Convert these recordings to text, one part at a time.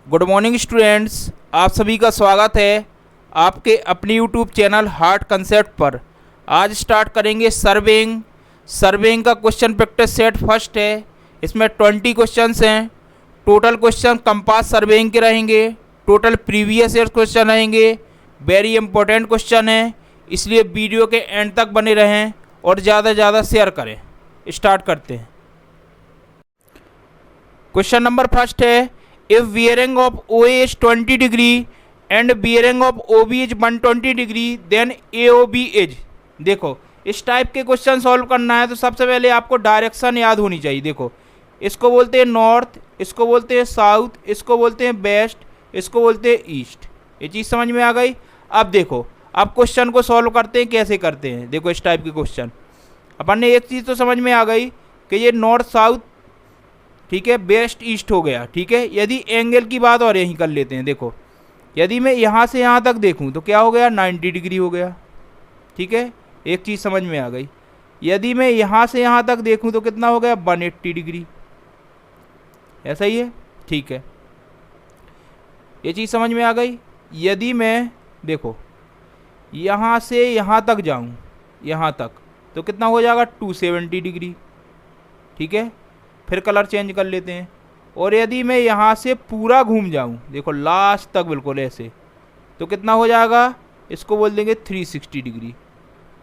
Good morning students, आप सभी का स्वागत है आपके अपने यूट्यूब चैनल हार्ट कंसेप्ट पर। आज स्टार्ट करेंगे सर्वेइंग का क्वेश्चन प्रैक्टिस सेट फर्स्ट है। इसमें 20 क्वेश्चंस हैं। टोटल क्वेश्चन कंपास सर्वेइंग के रहेंगे। टोटल प्रीवियस ईयर क्वेश्चन रहेंगे। वेरी इंपॉर्टेंट क्वेश्चन है, इसलिए वीडियो के एंड तक बने रहें और ज़्यादा से ज़्यादा शेयर करें। स्टार्ट करते हैं। क्वेश्चन नंबर फर्स्ट है, if bearing of OA is 20 degree and bearing of OB is 120 degree then AOB is। देखो, इस टाइप के क्वेश्चन सॉल्व करना है तो सबसे पहले आपको डायरेक्शन याद होनी चाहिए। देखो, इसको बोलते हैं नॉर्थ, इसको बोलते हैं साउथ, इसको बोलते हैं वेस्ट, इसको बोलते हैं ईस्ट। ये चीज़ समझ में आ गई। अब देखो, अब क्वेश्चन को सॉल्व करते हैं, कैसे करते हैं। देखो, इस टाइप के क्वेश्चन अपन ने एक चीज़ तो समझ में आ गई कि ये नॉर्थ साउथ, ठीक है, वेस्ट ईस्ट हो गया। ठीक है, यदि एंगल की बात और यहीं कर लेते हैं। देखो, यदि मैं यहाँ से यहाँ तक देखूँ तो क्या हो गया, 90 डिग्री हो गया। ठीक है, एक चीज़ समझ में आ गई। यदि मैं यहाँ से यहाँ तक देखूँ तो कितना हो गया, 180 डिग्री। ऐसा ही है। ठीक है, ये चीज़ समझ में आ गई। यदि मैं देखो यहाँ से यहाँ तक जाऊँ, यहाँ तक, तो कितना हो जाएगा, 270 डिग्री। ठीक है, फिर कलर चेंज कर लेते हैं। और यदि मैं यहाँ से पूरा घूम जाऊँ, देखो लास्ट तक बिल्कुल ऐसे, तो कितना हो जाएगा, इसको बोल देंगे 360 डिग्री।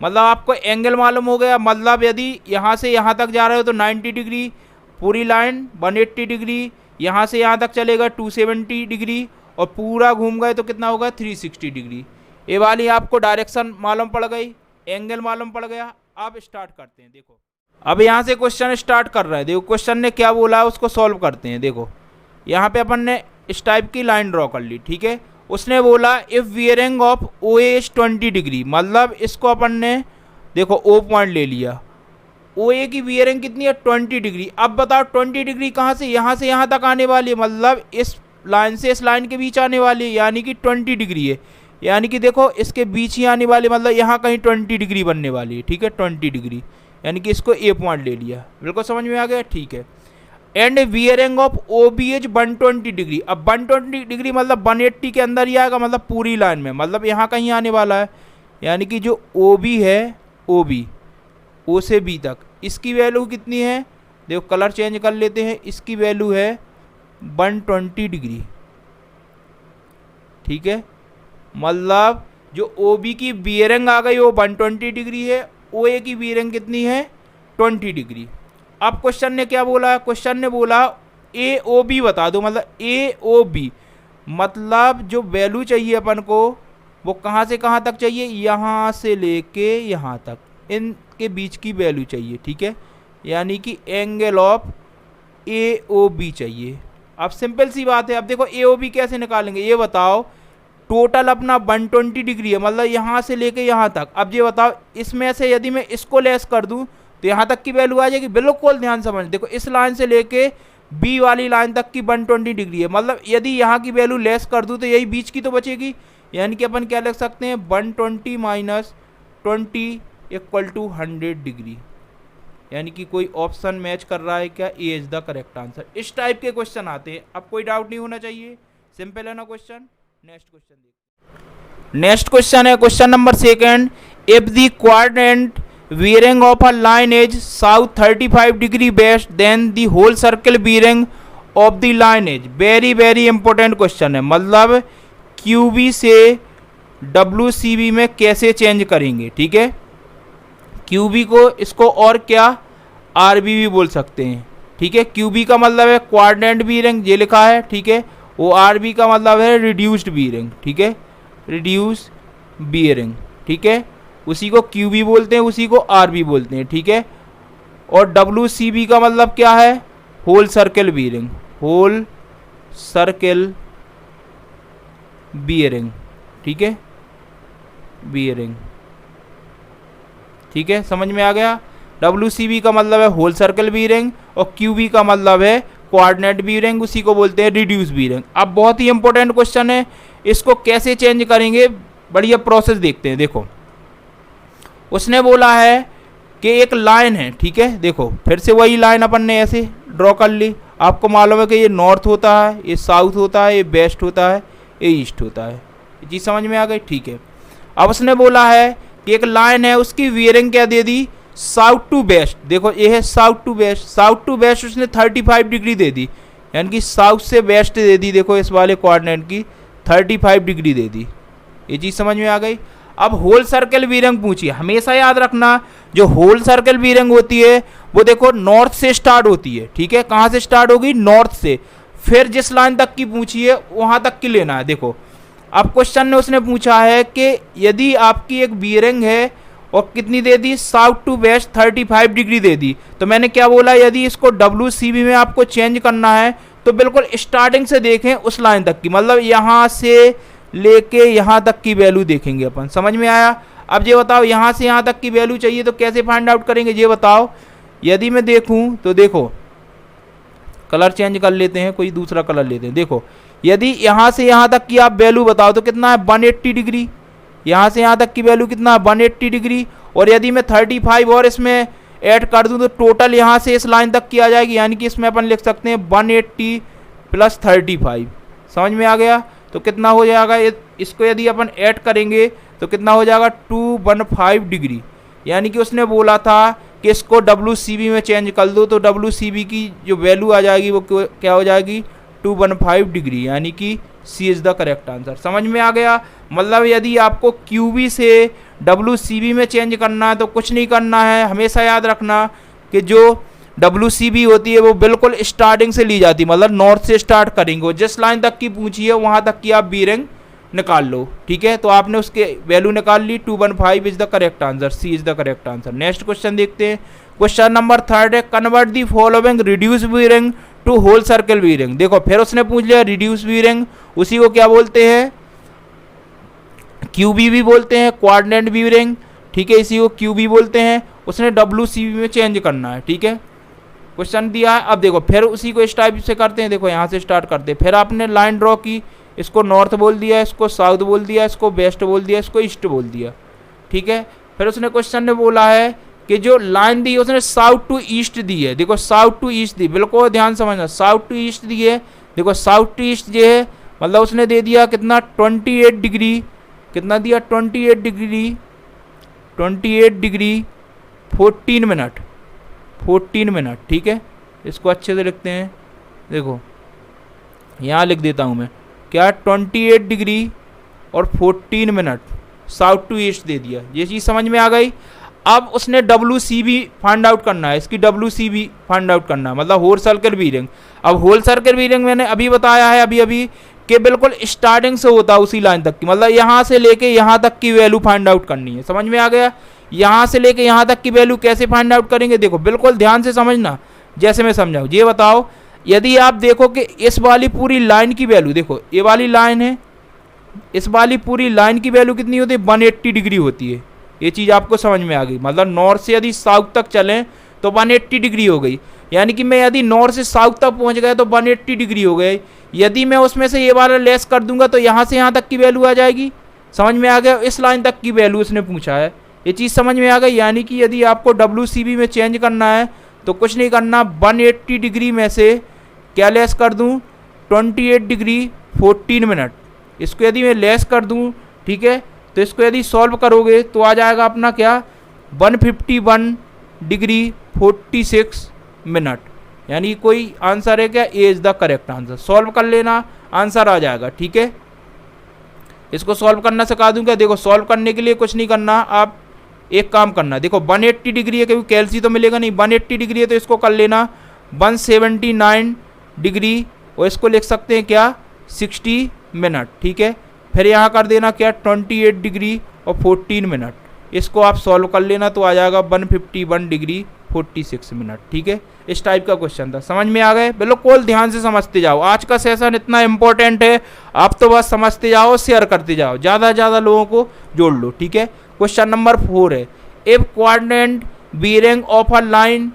मतलब आपको एंगल मालूम हो गया। मतलब यदि यहाँ से यहाँ तक जा रहे हो तो 90 डिग्री, पूरी लाइन 180 डिग्री, यहाँ से यहाँ तक चलेगा 270 डिग्री, और पूरा घूम गए तो कितना होगा, 360 डिग्री। ये वाली आपको डायरेक्शन मालूम पड़ गई, एंगल मालूम पड़ गया। अब स्टार्ट करते हैं। देखो, अब यहाँ से क्वेश्चन स्टार्ट कर रहा है। देखो, क्वेश्चन ने क्या बोला है उसको सॉल्व करते हैं। देखो, यहाँ पे अपन ने इस टाइप की लाइन ड्रॉ कर ली। ठीक है, उसने बोला if bearing of O is 20 degree, मतलब इसको अपन ने देखो ओ पॉइंट ले लिया। ओ ए की बियरिंग कितनी है, 20 डिग्री। अब बताओ 20 डिग्री कहाँ से यहाँ तक आने वाली है, मतलब इस लाइन से इस लाइन के बीच आने वाली है, यानी कि 20 डिग्री है। यानी कि देखो इसके बीच ही आने वाली, मतलब यहाँ कहीं 20 डिग्री बनने वाली है। ठीक है, 20 डिग्री, यानी कि इसको ए पॉइंट ले लिया। बिल्कुल समझ में आ गया। ठीक है, and bearing of O B H 120 degree. अब 120 डिग्री मतलब 180 के अंदर ही आएगा, मतलब पूरी लाइन में, मतलब यहाँ कहीं आने वाला है। यानी कि जो ओ बी है, ओ बी, ओ से बी तक, इसकी वैल्यू कितनी है, देखो कलर चेंज कर लेते हैं। इसकी वैल्यू है 120 डिग्री। ठीक है, मतलब जो ओ बी की बियरिंग आ गई वो 120 डिग्री है, ओ ए की बियरिंग कितनी है, 20 डिग्री। अब क्वेश्चन ने क्या बोला, क्वेश्चन ने बोला ए ओ बी बता दो। मतलब ए ओ बी मतलब जो वैल्यू चाहिए अपन को वो कहाँ से कहाँ तक चाहिए, यहाँ से लेके यहाँ तक, इनके बीच की वैल्यू चाहिए। ठीक है, यानी कि angle of A O B चाहिए। अब सिंपल सी बात है। अब देखो ए ओ बी कैसे निकालेंगे, ये बताओ। टोटल अपना 120 डिग्री है, मतलब यहाँ से लेके यहाँ तक। अब ये बताओ, इसमें से यदि मैं इसको लेस कर दूँ तो यहाँ तक की वैल्यू आ जाएगी। बिल्कुल ध्यान समझ, देखो इस लाइन से लेके बी वाली लाइन तक की 120 डिग्री है। मतलब यदि यहाँ की वैल्यू लेस कर दूँ तो यही बीच की तो बचेगी। यानी कि अपन क्या लिख सकते हैं, 120 माइनस 20 इक्वल टू 100 डिग्री। यानी कि कोई ऑप्शन मैच कर रहा है क्या, ए इज द करेक्ट आंसर। इस टाइप के क्वेश्चन आते हैं। अब कोई डाउट नहीं होना चाहिए, सिंपल है ना क्वेश्चन। नेक्स्ट क्वेश्चन देखिए। नेक्स्ट क्वेश्चन है question number second, if the quadrant bearing of a line is south 35 degree west then the whole circle bearing of the line is। Very important question है। मतलब QB से WCB में कैसे change करेंगे। ठीक है, QB को इसको और क्या RB भी बोल सकते हैं। ठीक है, QB का मतलब है क्वाड्रेंट बीयरिंग, ये लिखा है। ठीक है, वो RB का मतलब है रिड्यूस्ड बीयरिंग। ठीक है, रिड्यूस बीयरिंग। ठीक है, उसी को QB बोलते हैं, उसी को RB बोलते हैं। ठीक है, और WCB का मतलब क्या है, whole circle bearing, whole circle bearing. ठीक है, बीयरिंग। ठीक है, समझ में आ गया। WCB का मतलब है होल सर्कल बीयरिंग और QB का मतलब है कोऑर्डिनेट बीयरिंग, उसी को बोलते हैं रिड्यूस बीयरिंग। अब बहुत ही इंपॉर्टेंट क्वेश्चन है, इसको कैसे चेंज करेंगे, बढ़िया प्रोसेस देखते हैं। देखो, उसने बोला है कि एक लाइन है। ठीक है, देखो फिर से वही लाइन अपन ने ऐसे ड्रॉ कर ली। आपको मालूम है कि ये नॉर्थ होता है, ये साउथ होता है, ये वेस्ट होता है, ये ईस्ट होता है। जी समझ में आ गई, ठीक है। अब उसने बोला है कि एक लाइन है, उसकी वियरिंग क्या दे दी, साउथ टू वेस्ट। देखो ये है south to west, south to west उसने 35 डिग्री दे दी, यानी कि साउथ से वेस्ट दे दी। देखो इस वाले कोऑर्डिनेट की 35 डिग्री दे दी। ये चीज़ समझ में आ गई। अब होल सर्कल बीयरिंग पूछी, हमेशा याद रखना जो होल सर्कल बीयरिंग होती है वो देखो नॉर्थ से स्टार्ट होती है, ठीक है। कहाँ से स्टार्ट होगी, नॉर्थ से, फिर जिस लाइन तक की पूछी है वहाँ तक की लेना है। देखो अब क्वेश्चन ने उसने पूछा है कि यदि आपकी एक बीयरिंग है और कितनी दे दी, साउथ टू वेस्ट 35 डिग्री दे दी, तो मैंने क्या बोला, यदि इसको WCB में आपको चेंज करना है तो बिल्कुल स्टार्टिंग से देखें उस लाइन तक की, मतलब यहाँ से लेके यहाँ तक की वैल्यू देखेंगे अपन। समझ में आया। अब ये बताओ यहाँ से यहाँ तक की वैल्यू चाहिए तो कैसे फाइंड आउट करेंगे, ये बताओ। यदि मैं देखूँ तो देखो कलर चेंज कर लेते हैं, कोई दूसरा कलर लेते हैं। देखो यदि यहाँ से यहाँ तक की आप वैल्यू बताओ तो कितना है, 180 डिग्री। यहाँ से यहाँ तक की वैल्यू कितना है, 180 डिग्री। और यदि मैं 35 और इसमें ऐड कर दूँ तो टोटल यहाँ से इस लाइन तक की आ जाएगी, यानी कि इसमें अपन लिख सकते हैं 180 + 35। समझ में आ गया। तो कितना हो जाएगा, इसको यदि अपन ऐड करेंगे तो कितना हो जाएगा, 215 डिग्री। यानी कि उसने बोला था कि इसको WCB में चेंज कर दो, तो WCB की जो वैल्यू आ जाएगी वो क्या हो जाएगी, 215 डिग्री, यानी कि C is the correct answer. समझ में आ गया। मतलब यदि आपको QB से WCB में चेंज करना है तो कुछ नहीं करना है, हमेशा याद रखना कि जो WCB होती है वो बिल्कुल स्टार्टिंग से ली जाती है, मतलब नॉर्थ से स्टार्ट करेंगे, जिस लाइन तक की पूछी है वहाँ तक की आप बीयरिंग निकाल लो, ठीक है। तो आपने उसके वैल्यू निकाल ली, 215 is the correct answer, C is the correct answer. Next question देखते हैं। क्वेश्चन नंबर 3 है, convert the following reduce bearing to whole circle bearing. देखो फिर उसने पूछ लिया रिड्यूस बीयरिंग, उसी को क्या बोलते हैं, QB भी बोलते हैं, कोऑर्डिनेट बीयरिंग, ठीक है, इसी को QB बोलते हैं। उसने WCB में चेंज करना है, ठीक है। क्वेश्चन दिया है, अब देखो फिर उसी को इस टाइप से करते हैं। देखो यहाँ से स्टार्ट करते हैं, फिर आपने लाइन ड्रॉ की, इसको नॉर्थ बोल दिया, इसको साउथ बोल दिया, इसको वेस्ट बोल दिया, इसको ईस्ट बोल दिया, ठीक है। फिर उसने क्वेश्चन ने बोला है कि जो लाइन दी उसने साउथ टू ईस्ट दी है। देखो साउथ टू ईस्ट दी, बिल्कुल ध्यान समझना, साउथ टू ईस्ट दी है। देखो साउथ टू ईस्ट ये है, मतलब उसने दे दिया कितना, 28 डिग्री। कितना दिया, 28 डिग्री, 28 डिग्री 14 मिनट, 14 मिनट, ठीक है। इसको अच्छे से लिखते हैं, देखो यहाँ लिख देता हूँ मैं, क्या 28 डिग्री और 14 मिनट साउथ टू ईस्ट दे दिया। ये चीज़ समझ में आ गई। अब उसने WCB फाइंड आउट करना है, इसकी WCB फाइंड आउट करना है, मतलब होल सर्कल बीयरिंग। अब होल सर्कल बीयरिंग मैंने अभी बताया है, अभी कि बिल्कुल स्टार्टिंग से होता है उसी लाइन तक की, मतलब यहाँ से लेके यहाँ तक की वैल्यू फाइंड आउट करनी है। समझ में आ गया। यहाँ से लेके यहाँ तक की वैल्यू कैसे फाइंड आउट करेंगे, देखो बिल्कुल ध्यान से समझना, जैसे मैं समझाऊँ। ये बताओ, यदि आप देखो कि इस वाली पूरी लाइन की वैल्यू, देखो ये वाली लाइन है, इस वाली पूरी लाइन की वैल्यू कितनी होती है, 180 डिग्री होती है। ये चीज़ आपको समझ में आ गई। मतलब नॉर्थ से यदि साउथ तक चलें तो 180 डिग्री हो गई, यानी कि मैं यदि नॉर्थ से साउथ तक पहुंच गया तो 180 डिग्री हो गए। यदि मैं उसमें से ये वाला लेस कर दूंगा तो यहाँ से यहाँ तक की वैल्यू आ जाएगी। समझ में आ गया। इस लाइन तक की वैल्यू उसने पूछा है, ये चीज़ समझ में आ गई। यानी कि यदि आपको WCB में चेंज करना है तो कुछ नहीं करना, 180 डिग्री में से क्या लेस कर दूँ, 28 डिग्री 14 मिनट। इसको यदि मैं लेस कर दूँ, ठीक है, तो इसको यदि सॉल्व करोगे तो आ जाएगा अपना क्या, 151 डिग्री 46 मिनट। यानी कोई आंसर है क्या, A is the correct answer. Solve कर लेना, आंसर आ जाएगा, ठीक है। इसको सॉल्व करना सिखा दूँ क्या। देखो सॉल्व करने के लिए कुछ नहीं करना, आप एक काम करना, देखो 180 डिग्री है, क्योंकि कैलसी तो मिलेगा नहीं, 180 डिग्री है तो इसको कर लेना 179 डिग्री, और इसको लिख सकते हैं क्या, 60 मिनट, ठीक है। फिर यहाँ कर देना क्या, 28 डिग्री और 14 मिनट। इसको आप सॉल्व कर लेना तो आ जाएगा 151 डिग्री 46 मिनट, ठीक है। इस टाइप का क्वेश्चन था। समझ में आ गए। बिल्कुल ध्यान से समझते जाओ, आज का सेशन इतना इंपॉर्टेंट है, आप तो बस समझते जाओ, शेयर करते जाओ, ज़्यादा से ज़्यादा लोगों को जोड़ लो, ठीक है। क्वेश्चन नंबर 4 है, if coordinate bearing of a line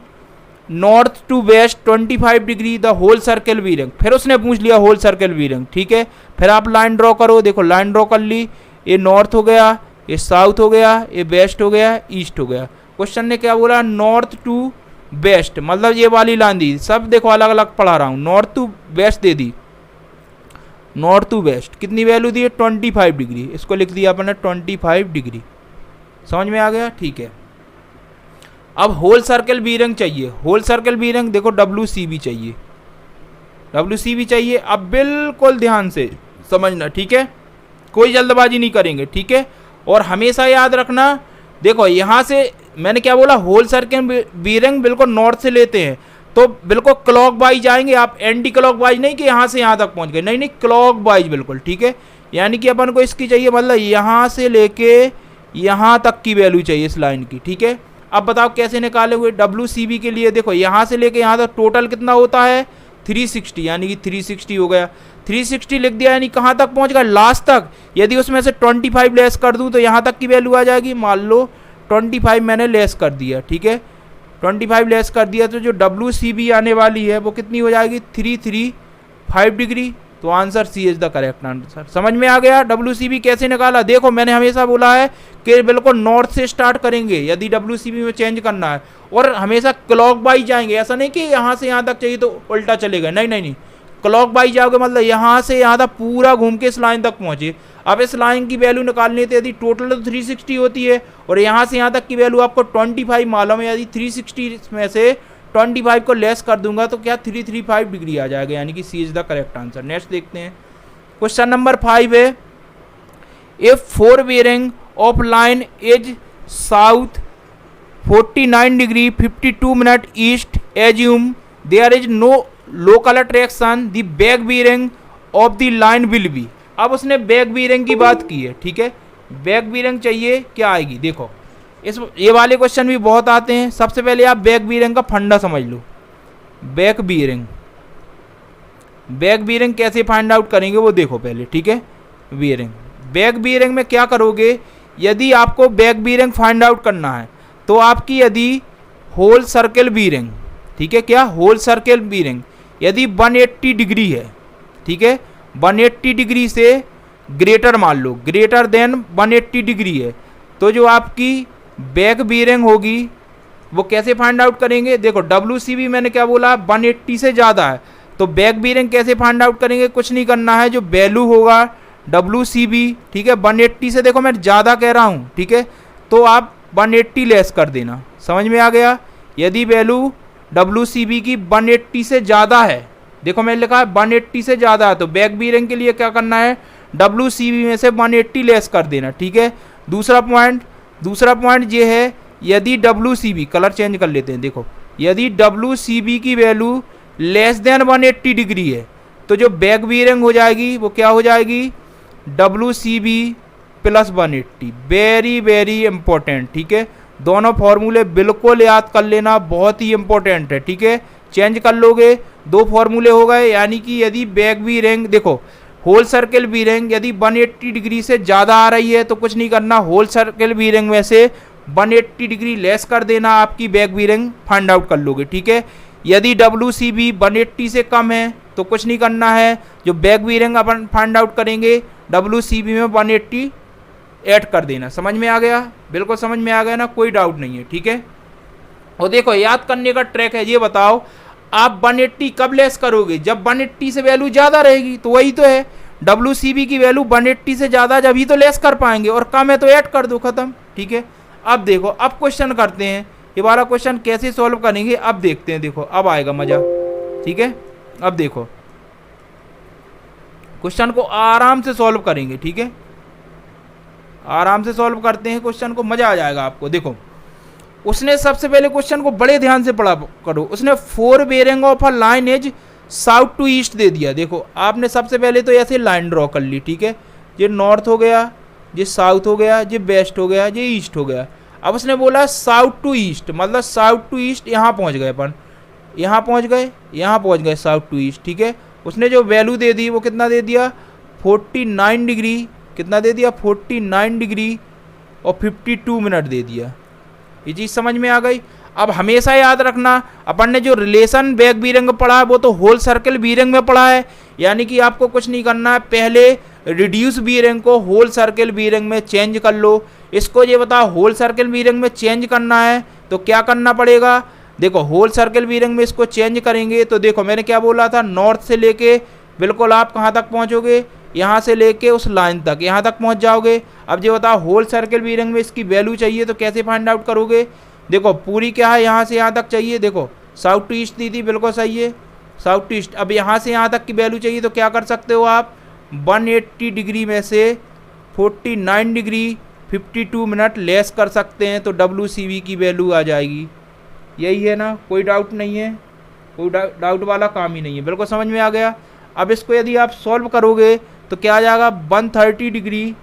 north to west 25 degree the whole circle bearing. फिर उसने पूछ लिया होल सर्कल बीयरिंग, ठीक है। फिर आप लाइन ड्रॉ करो, देखो लाइन ड्रॉ कर ली, ये नॉर्थ हो गया, ये साउथ हो गया, ये वेस्ट हो गया, ईस्ट हो गया। क्वेश्चन ने क्या बोला, नॉर्थ टू वेस्ट, मतलब ये वाली लाइन दी, सब देखो अलग अलग पढ़ा रहा हूँ, नॉर्थ टू वेस्ट दे दी, नॉर्थ टू वेस्ट कितनी वैल्यू दी है 25 डिग्री, इसको लिख दिया अपन ने 25 डिग्री। समझ में आ गया, ठीक है। अब होल सर्कल बीयरिंग चाहिए, होल सर्कल बीयरिंग देखो WCB चाहिए, WCB चाहिए। अब बिल्कुल ध्यान से समझना, ठीक है, कोई जल्दबाजी नहीं करेंगे, ठीक है। और हमेशा याद रखना, देखो यहाँ से मैंने क्या बोला, होल सर्कल बीयरिंग बिल्कुल नॉर्थ से लेते हैं तो बिल्कुल क्लॉक वाइज आएंगे आप, एंटी क्लॉक वाइज नहीं कि यहाँ से यहाँ तक पहुँच गए, नहीं नहीं, क्लॉक वाइज बिल्कुल, ठीक है। यानी कि अपन को इसकी चाहिए, मतलब यहाँ से लेके यहाँ तक की वैल्यू चाहिए इस लाइन की, ठीक है। अब बताओ कैसे निकाले हुए WCB के लिए, देखो यहाँ से लेके यहाँ तक टोटल कितना होता है 360, यानी कि 360 हो गया, 360 लिख दिया, यानी कहाँ तक पहुँच गया लास्ट तक। यदि उसमें से 25 लेस कर दूँ तो यहाँ तक की वैल्यू आ जाएगी, मान लो 25 मैंने लेस कर दिया, ठीक है, 25 लेस कर दिया तो जो WCB आने वाली है वो कितनी हो जाएगी 335 डिग्री। तो answer C is the correct answer. समझ में आ गया WCB कैसे निकाला। देखो मैंने हमेशा बोला है कि बिल्कुल नॉर्थ से स्टार्ट करेंगे यदि WCB में चेंज करना है, और हमेशा क्लॉक वाइज जाएंगे, ऐसा नहीं कि यहाँ से यहाँ तक चाहिए तो उल्टा चलेगा, नहीं नहीं नहीं, क्लॉक वाइज जाओगे, मतलब यहाँ से यहाँ तक पूरा घूम के इस लाइन तक पहुँचे। अब इस लाइन की वैल्यू निकालनी थी, यदि टोटल तो 360 होती है और यहाँ से यहाँ तक की वैल्यू आपको 25 मालूम है, यदि 360 में से 25 को लेस कर दूंगा तो क्या 335 डिग्री आ जाएगा, यानी कि C is the correct answer. Next देखते हैं, क्वेश्चन नंबर 5 है, if 4 bearing of line is south 49 degree 52 minute east, assume there is no local attraction, the back bearing of the line will be. अब उसने back bearing की बात की है, ठीक है, बैक बेयरिंग चाहिए, क्या आएगी, देखो ये वाले क्वेश्चन भी बहुत आते हैं। सबसे पहले आप बैक बेयरिंग का फंडा समझ लो, बैक बेयरिंग कैसे फाइंड आउट करेंगे वो देखो पहले, ठीक है। बैक बेयरिंग में क्या करोगे, यदि आपको बैक बेयरिंग फाइंड आउट करना है तो आपकी यदि होल सर्कल बेयरिंग, ठीक है, क्या होल सर्कल बेयरिंग यदि 180 डिग्री है, ठीक है, 180 डिग्री से ग्रेटर मान लो, ग्रेटर देन 180 डिग्री है, तो जो आपकी बैक बेयरिंग होगी वो कैसे फाइंड आउट करेंगे। देखो WCB मैंने क्या बोला 180 से ज़्यादा है, तो बैक बेयरिंग कैसे फाइंड आउट करेंगे, कुछ नहीं करना है, जो वैल्यू होगा WCB, ठीक है, 180 से, देखो मैं ज़्यादा कह रहा हूँ, ठीक है, तो आप 180 लेस कर देना। समझ में आ गया। यदि वैल्यू WCB की 180 से ज़्यादा है, देखो मैंने लिखा है 180 से ज़्यादा है, तो बैक बेयरिंग के लिए क्या करना है, WCB में से 180 लेस कर देना, ठीक है। दूसरा पॉइंट ये है, यदि WCB, कलर चेंज कर लेते हैं, देखो यदि WCB की वैल्यू लेस देन 180 डिग्री है तो जो बैक बेयरिंग हो जाएगी वो क्या हो जाएगी WCB plus 180। Very very important, ठीक है, दोनों फॉर्मूले बिल्कुल याद कर लेना, बहुत ही इंपॉर्टेंट है, ठीक है। चेंज कर लोगे, दो फॉर्मूले हो गए, यानी कि यदि बैक बेयरिंग, देखो होल सर्कल बेयरिंग यदि 180 डिग्री से ज़्यादा आ रही है तो कुछ नहीं करना, होल सर्कल बेयरिंग में से 180 डिग्री लेस कर देना, आपकी बैक बेयरिंग फाइंड आउट कर लोगे, ठीक है। यदि WCB 180 से कम है तो कुछ नहीं करना है, जो बैक बेयरिंग अपन फाइंड आउट करेंगे WCB में 180 ऐड कर देना। समझ में आ गया, बिल्कुल समझ में आ गया ना, कोई डाउट नहीं है, ठीक है। और देखो याद करने का ट्रैक है, ये बताओ आप 180 कब लेस करोगे, जब 180 से वैल्यू ज़्यादा रहेगी, तो वही तो है, WCB की वैल्यू 180 से ज़्यादा जब ही तो लेस कर पाएंगे, और कम है तो ऐड कर दो, खत्म, ठीक है। अब देखो, अब क्वेश्चन करते हैं, ये वाला क्वेश्चन कैसे सॉल्व करेंगे अब देखते हैं, देखो अब आएगा मज़ा, ठीक है। अब देखो क्वेश्चन को आराम से सॉल्व करेंगे, ठीक है, आराम से सॉल्व करते हैं क्वेश्चन को, मज़ा आ जाएगा आपको। देखो उसने सबसे पहले क्वेश्चन को बड़े ध्यान से पढ़ा करो, उसने 4 bearing of a line as south to east दे दिया। देखो आपने सबसे पहले तो ऐसे लाइन ड्रॉ कर ली, ठीक है, ये नॉर्थ हो गया, ये साउथ हो गया, ये वेस्ट हो गया, ये ईस्ट हो गया। अब उसने बोला साउथ टू ईस्ट, मतलब साउथ टू ईस्ट यहाँ पहुँच गए अपन, यहाँ पहुँच गए साउथ टू ईस्ट, ठीक है। उसने जो वैल्यू दे दी वो कितना दे दिया 49 डिग्री, कितना दे दिया 49 डिग्री और 52 मिनट दे दिया। ये चीज़ समझ में आ गई। अब हमेशा याद रखना, अपन ने जो रिलेशन बैक बेयरिंग पढ़ा है वो तो होल सर्कल बेयरिंग में पढ़ा है, यानी कि आपको कुछ नहीं करना है, पहले रिड्यूस बेयरिंग को होल सर्कल बेयरिंग में चेंज कर लो। इसको ये बताओ होल सर्कल बेयरिंग में चेंज करना है तो क्या करना पड़ेगा, देखो होल सर्कल बीयरिंग में इसको चेंज करेंगे तो देखो मैंने क्या बोला था, नॉर्थ से लेके बिल्कुल आप कहाँ तक पहुँचोगे, यहाँ से लेके उस लाइन तक, यहाँ तक पहुँच जाओगे। अब ये बताओ होल सर्कल बीयरिंग में इसकी वैल्यू चाहिए तो कैसे फाइंड आउट करोगे। देखो पूरी क्या है, यहाँ से यहाँ तक चाहिए, देखो साउथ टू ईस्ट दी थी, बिल्कुल सही है, साउथ टू ईस्ट। अब यहाँ से यहाँ तक की वैल्यू चाहिए तो क्या कर सकते हो आप, 180 डिग्री में से 49 डिग्री 52 मिनट लेस कर सकते हैं तो WCB की वैल्यू आ जाएगी। यही है ना, कोई डाउट नहीं है, कोई डाउट वाला काम ही नहीं है, बिल्कुल समझ में आ गया। अब इसको यदि आप सॉल्व करोगे तो क्या आ जाएगा, 130 डिग्री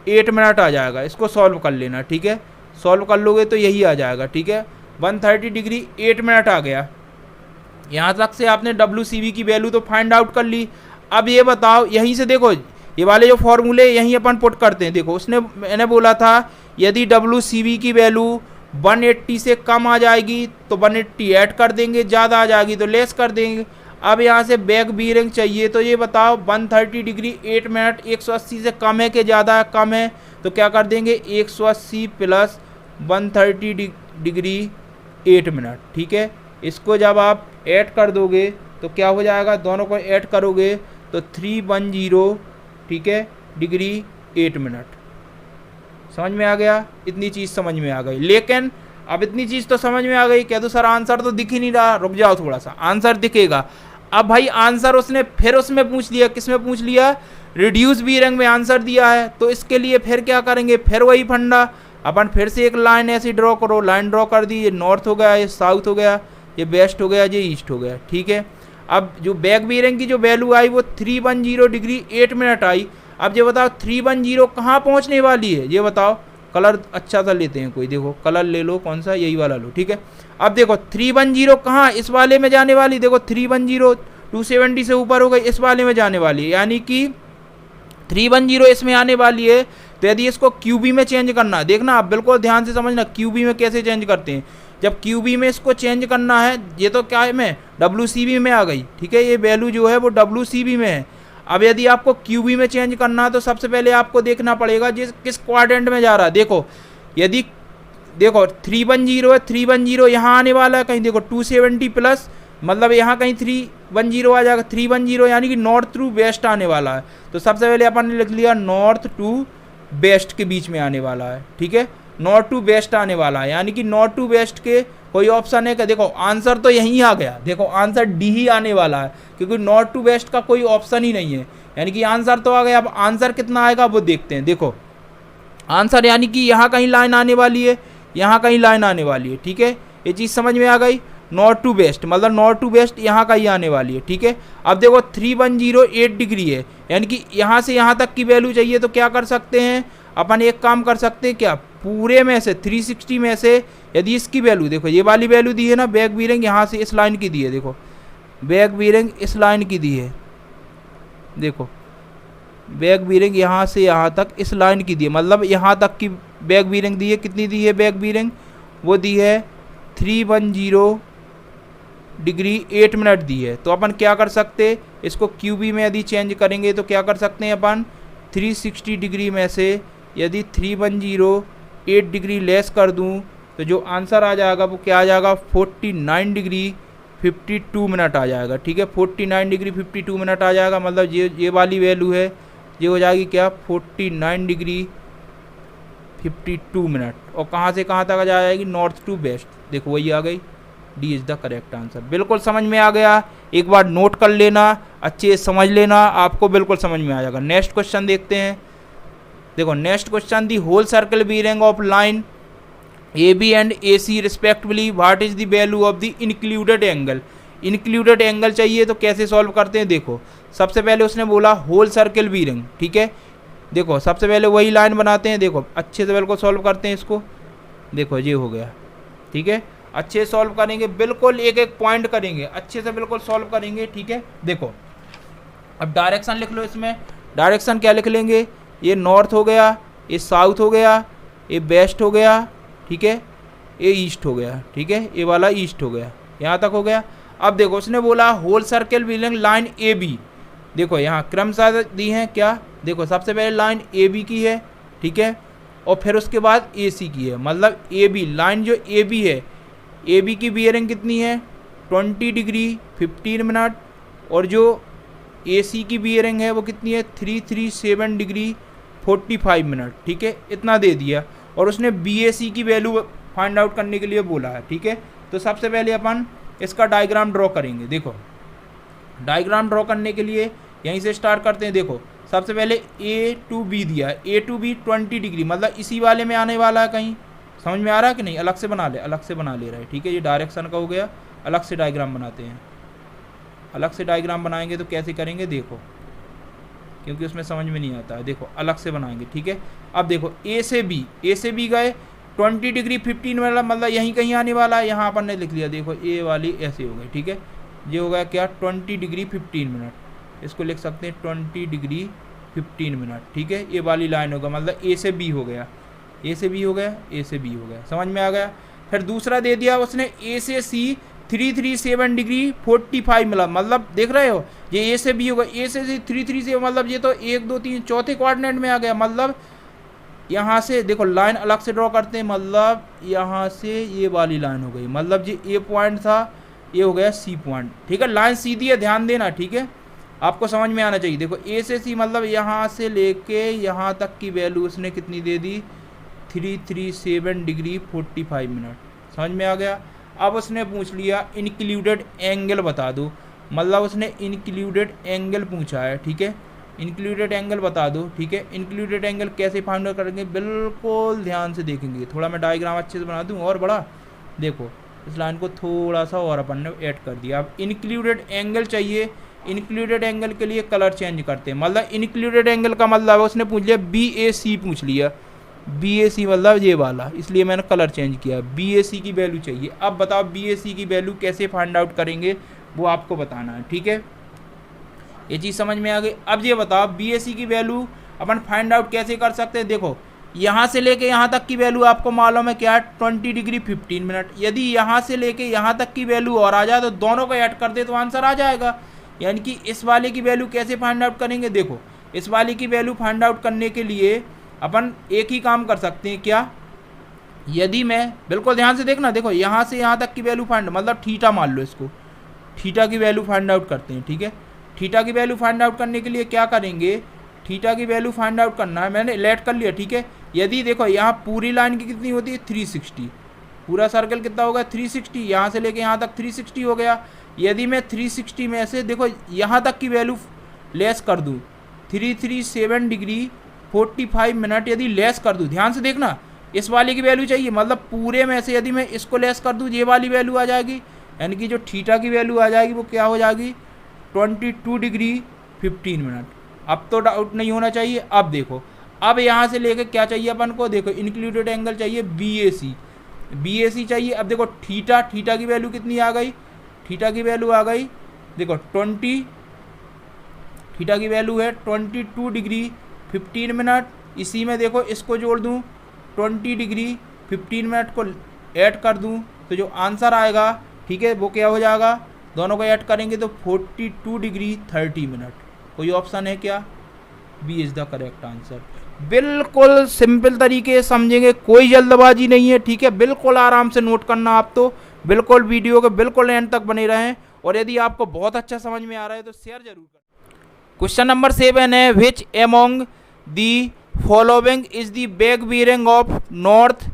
8 मिनट आ जाएगा। इसको सॉल्व कर लेना, ठीक है, सॉल्व कर लोगे तो यही आ जाएगा, ठीक है, 130 डिग्री 8 मिनट आ गया। यहाँ तक से आपने WCB की वैल्यू तो फाइंड आउट कर ली। अब ये बताओ, यहीं से देखो ये वाले जो फॉर्मूले यहीं अपन पुट करते हैं। देखो मैंने बोला था यदि WCB की वैल्यू 180 से कम आ जाएगी तो 180 ऐड कर देंगे, ज़्यादा आ जाएगी तो लेस कर देंगे। अब यहाँ से बैक बीयरिंग चाहिए तो ये बताओ 130 डिग्री 8 मिनट 180 से कम है कि ज़्यादा है, कम है, तो क्या कर देंगे 180 प्लस 130 डिग्री 8 मिनट, ठीक है। इसको जब आप ऐड कर दोगे तो क्या हो जाएगा, दोनों को ऐड करोगे तो 310, ठीक है, डिग्री 8 मिनट। समझ में आ गया, इतनी चीज़ समझ में आ गई। लेकिन अब इतनी चीज़ तो समझ में आ गई, कह दो सर आंसर तो दिख ही नहीं रहा, रुक जाओ थोड़ा सा, आंसर दिखेगा। अब भाई आंसर उसने फिर उसमें पूछ लिया, किस में पूछ लिया, रिड्यूस बीयरिंग में आंसर दिया है, तो इसके लिए फिर क्या करेंगे, फिर वही फंडा, अपन फिर से एक लाइन ऐसी ड्रॉ करो, लाइन ड्रॉ कर दी, ये नॉर्थ हो गया, ये साउथ हो गया, ये वेस्ट हो गया, ये ईस्ट हो गया, ठीक है। अब जो बैक बीयरिंग की जो वैल्यू आई वो 310 डिग्री 8 मिनट आई। अब ये बताओ 310 कहाँ पहुँचने वाली है, ये बताओ। कलर अच्छा सा लेते हैं कोई, देखो कलर ले लो, कौन सा, यही वाला लो, ठीक है। अब देखो 310 कहाँ, इस वाले में जाने वाली, देखो 310 270 से ऊपर हो गई, इस वाले में जाने वाली है, यानी कि 310 इसमें आने वाली है। तो यदि इसको QB में चेंज करना, देखना आप बिल्कुल ध्यान से समझना, QB में कैसे चेंज करते हैं। जब QB में इसको चेंज करना है, ये तो क्या है में WCB में आ गई, ठीक है, ये वैल्यू जो है वो WCB में है। अब यदि आपको QB में चेंज करना है तो सबसे पहले आपको देखना पड़ेगा जिस किस क्वाड्रेंट में जा रहा है। देखो यदि देखो 310 है, 310 यहाँ आने वाला है कहीं, देखो 270 प्लस, मतलब यहाँ कहीं 310 आ जाएगा, 310 यानी कि नॉर्थ टू वेस्ट आने वाला है। तो सबसे पहले अपन ने लिख लिया नॉर्थ टू वेस्ट के बीच में आने वाला है, ठीक है, नॉर्थ टू वेस्ट आने वाला है, यानी कि नॉर्थ टू वेस्ट के कोई ऑप्शन है क्या, देखो आंसर तो यहीं आ गया, देखो आंसर D ही आने वाला है, क्योंकि नॉर्थ टू वेस्ट का कोई ऑप्शन ही नहीं है, यानी कि आंसर तो आ गया। अब आंसर कितना आएगा वो देखते हैं। देखो आंसर यानी कि यहाँ कहीं लाइन आने वाली है, यहाँ कहीं लाइन आने वाली है, ठीक है, ये चीज़ समझ में आ गई। नॉर्थ टू वेस्ट मतलब नॉर्थ टू वेस्ट यहाँ कहीं आने वाली है, ठीक है। अब देखो 3108 डिग्री है, यानी कि यहाँ से यहाँ तक की वैल्यू चाहिए तो क्या कर सकते हैं अपन, एक काम कर सकते हैं, क्या पूरे में से 360 में से यदि इसकी वैल्यू, देखो ये वाली वैल्यू दी है ना, बैक बीयरिंग यहाँ से इस लाइन की दी है, देखो बैक बीयरिंग इस लाइन की दी है, देखो बैक बीयरिंग यहाँ से यहाँ तक इस लाइन की दी है, मतलब यहाँ तक की बैक बीयरिंग दी है। कितनी दी है बैक बीयरिंग, वो दी है 310 डिग्री 8 मिनट दी है। तो अपन क्या कर सकते, इसको QB में यदि चेंज करेंगे तो क्या कर सकते हैं अपन, 360 डिग्री में से यदि 310 डिग्री लेस कर दूं तो जो आंसर आ जाएगा वो क्या आ जाएगा, 49 डिग्री 52 मिनट आ जाएगा, ठीक है, 49 डिग्री 52 मिनट आ जाएगा। मतलब ये वाली वैल्यू है, ये हो जाएगी क्या, 49 डिग्री 52 मिनट। और कहाँ से कहाँ तक आ जाएगी, नॉर्थ टू वेस्ट, देखो वही आ गई, D is the correct answer. बिल्कुल समझ में आ गया, एक बार नोट कर लेना, अच्छे से समझ लेना, आपको बिल्कुल समझ में आ जाएगा। नेक्स्ट क्वेश्चन देखते हैं। देखो next question, the whole circle bearing of line AB and AC respectively, what is the value of the included angle. Included angle चाहिए तो कैसे सॉल्व करते हैं। देखो सबसे पहले उसने बोला होल सर्कल बीयरिंग, ठीक है, देखो सबसे पहले वही लाइन बनाते हैं, देखो अच्छे से बिल्कुल सॉल्व करते हैं इसको। देखो ये हो गया, ठीक है, अच्छे से सॉल्व करेंगे, बिल्कुल एक एक पॉइंट करेंगे, अच्छे से बिल्कुल सॉल्व करेंगे, ठीक है। देखो अब डायरेक्शन लिख लो, इसमें डायरेक्शन क्या लिख लेंगे, ये नॉर्थ हो गया, ये साउथ हो गया, ये वेस्ट हो गया, ठीक है, ये ईस्ट हो गया, ठीक है, ये वाला ईस्ट हो गया, यहाँ तक हो गया। अब देखो उसने बोला whole circle bearing line AB, देखो यहाँ क्रमशः दी है क्या, देखो सबसे पहले लाइन AB की है, ठीक है, और फिर उसके बाद ए सी की है, मतलब ए बी लाइन जो ए बी है, ए बी की बियरिंग कितनी है 20 डिग्री 15 मिनट, और जो ए सी की बियरिंग है वो कितनी है 337 डिग्री 45 मिनट। ठीक है, इतना दे दिया, और उसने बी ए सी की वैल्यू फाइंड आउट करने के लिए बोला है। ठीक है, तो सबसे पहले अपन इसका डायग्राम ड्रॉ करेंगे। देखो डायग्राम ड्रॉ करने के लिए यहीं से स्टार्ट करते हैं। देखो सबसे पहले ए टू बी दिया है, ए टू बी 20 डिग्री, मतलब इसी वाले में आने वाला है। कहीं समझ में आ रहा है कि नहीं? अलग से बना ले, अलग से बना ले रहा है। ठीक है, ये डायरेक्शन का हो गया, अलग से डायग्राम बनाते हैं। अलग से डायग्राम बनाएंगे तो कैसे करेंगे देखो, क्योंकि उसमें समझ में नहीं आता है। देखो अलग से बनाएंगे। ठीक है, अब देखो ए से बी गए 20 डिग्री 15 वाला, मतलब यहीं कहीं आने वाला है, यहाँ अपन ने लिख लिया। देखो ए वाली ऐसे हो गई। ठीक है, ये हो गया क्या 20 डिग्री 15 मिनट, इसको लिख सकते हैं 20 डिग्री 15 मिनट। ठीक है, ये वाली लाइन होगा, मतलब ए से बी हो गया, ए से बी हो गया, ए से बी हो गया, समझ में आ गया। फिर दूसरा दे दिया उसने ए से सी 337 डिग्री 45 मिला, मतलब देख रहे हो ये ए से बी होगा, ए से सी 337, मतलब ये तो 1 2 3 चौथे कोऑर्डिनेट में आ गया। मतलब यहाँ से देखो लाइन अलग से ड्रॉ करते हैं, मतलब यहाँ से ये वाली लाइन हो गई, मतलब ये ए पॉइंट था, ये हो गया सी पॉइंट। ठीक है, लाइन सीधी है, ध्यान देना। ठीक है, आपको समझ में आना चाहिए। देखो ए से सी मतलब यहाँ से लेके यहाँ तक की वैल्यू उसने कितनी दे दी 337 डिग्री 45 मिनट, समझ में आ गया। अब उसने पूछ लिया इंक्लूडेड एंगल बता दो, मतलब उसने इंक्लूडेड एंगल पूछा है। ठीक है, इंक्लूडेड एंगल बता दो। ठीक है, इंक्लूडेड एंगल कैसे फाइंड आउट करेंगे बिल्कुल ध्यान से देखेंगे। थोड़ा मैं डायग्राम अच्छे से बना दूँ और बड़ा, देखो इस लाइन को थोड़ा सा और अपन ने ऐड कर दिया। अब इंक्लूडेड एंगल चाहिए, इंक्लूडेड एंगल के लिए कलर चेंज करते हैं, मतलब इंक्लूडेड एंगल का मतलब उसने पूछ लिया बी ए सी पूछ लिया, बी ए सी मतलब ये वाला, इसलिए मैंने कलर चेंज किया। बी ए सी की वैल्यू चाहिए। अब बताओ बी ए सी की वैल्यू कैसे फाइंड आउट करेंगे वो आपको बताना है। ठीक है, ये चीज़ समझ में आ गई। अब ये बताओ बी ए सी की वैल्यू अपन फाइंड आउट कैसे कर सकते हैं। देखो यहाँ से लेके यहाँ तक की वैल्यू आपको मालूम है क्या 20 डिग्री 15 मिनट, यदि यहाँ से लेके यहाँ तक की वैल्यू और आ जाए तो दोनों को ऐड कर दे तो आंसर आ जाएगा। यानी कि इस वाले की वैल्यू कैसे फाइंड आउट करेंगे, देखो इस वाले की वैल्यू फाइंड आउट करने के लिए अपन एक ही काम कर सकते हैं। क्या, यदि मैं बिल्कुल ध्यान से देखना, देखो यहाँ से यहाँ तक की वैल्यू फाइंड, मतलब थीटा मान लो इसको, थीटा की वैल्यू फाइंड आउट करते हैं। ठीक है, थीटा की वैल्यू फाइंड आउट करने के लिए क्या करेंगे, थीटा की वैल्यू फाइंड आउट करना है, मैंने लेट कर लिया। ठीक है, यदि देखो यहाँ पूरी लाइन की कितनी होती है 360, पूरा सर्कल कितना होगा 360, यहाँ से लेके यहाँ तक 360 हो गया। यदि मैं 360 में से देखो यहाँ तक की वैल्यू लेस कर दूँ 337 डिग्री 45 मिनट, यदि लेस कर दूँ, ध्यान से देखना इस वाले की वैल्यू चाहिए, मतलब पूरे में से यदि मैं इसको लेस कर दूँ ये वाली वैल्यू आ जाएगी, यानी कि जो थीटा की वैल्यू आ जाएगी वो क्या हो जाएगी 22 डिग्री 15 मिनट। अब तो डाउट नहीं होना चाहिए। अब देखो अब यहाँ से लेके क्या चाहिए अपन को, देखो इंक्लूडेड एंगल चाहिए बी ए सी चाहिए। अब देखो थीटा की वैल्यू कितनी आ गई, थीटा की वैल्यू आ गई देखो 20, थीटा की वैल्यू है 22 डिग्री 15 मिनट। इसी में देखो इसको जोड़ दूँ 20 डिग्री 15 मिनट को ऐड कर दूँ तो जो आंसर आएगा, ठीक है, वो क्या हो जाएगा, दोनों को ऐड करेंगे तो 42 डिग्री 30 मिनट। कोई ऑप्शन है क्या, B is the correct answer. बिल्कुल सिंपल तरीके से समझेंगे, कोई जल्दबाजी नहीं है। ठीक है, बिल्कुल आराम से नोट करना आप तो, बिल्कुल वीडियो के बिल्कुल एंड तक बने रहें, और यदि आपको बहुत अच्छा समझ में आ रहा है तो शेयर जरूर करें। क्वेश्चन नंबर 7 है, विच among the following is the back bearing of north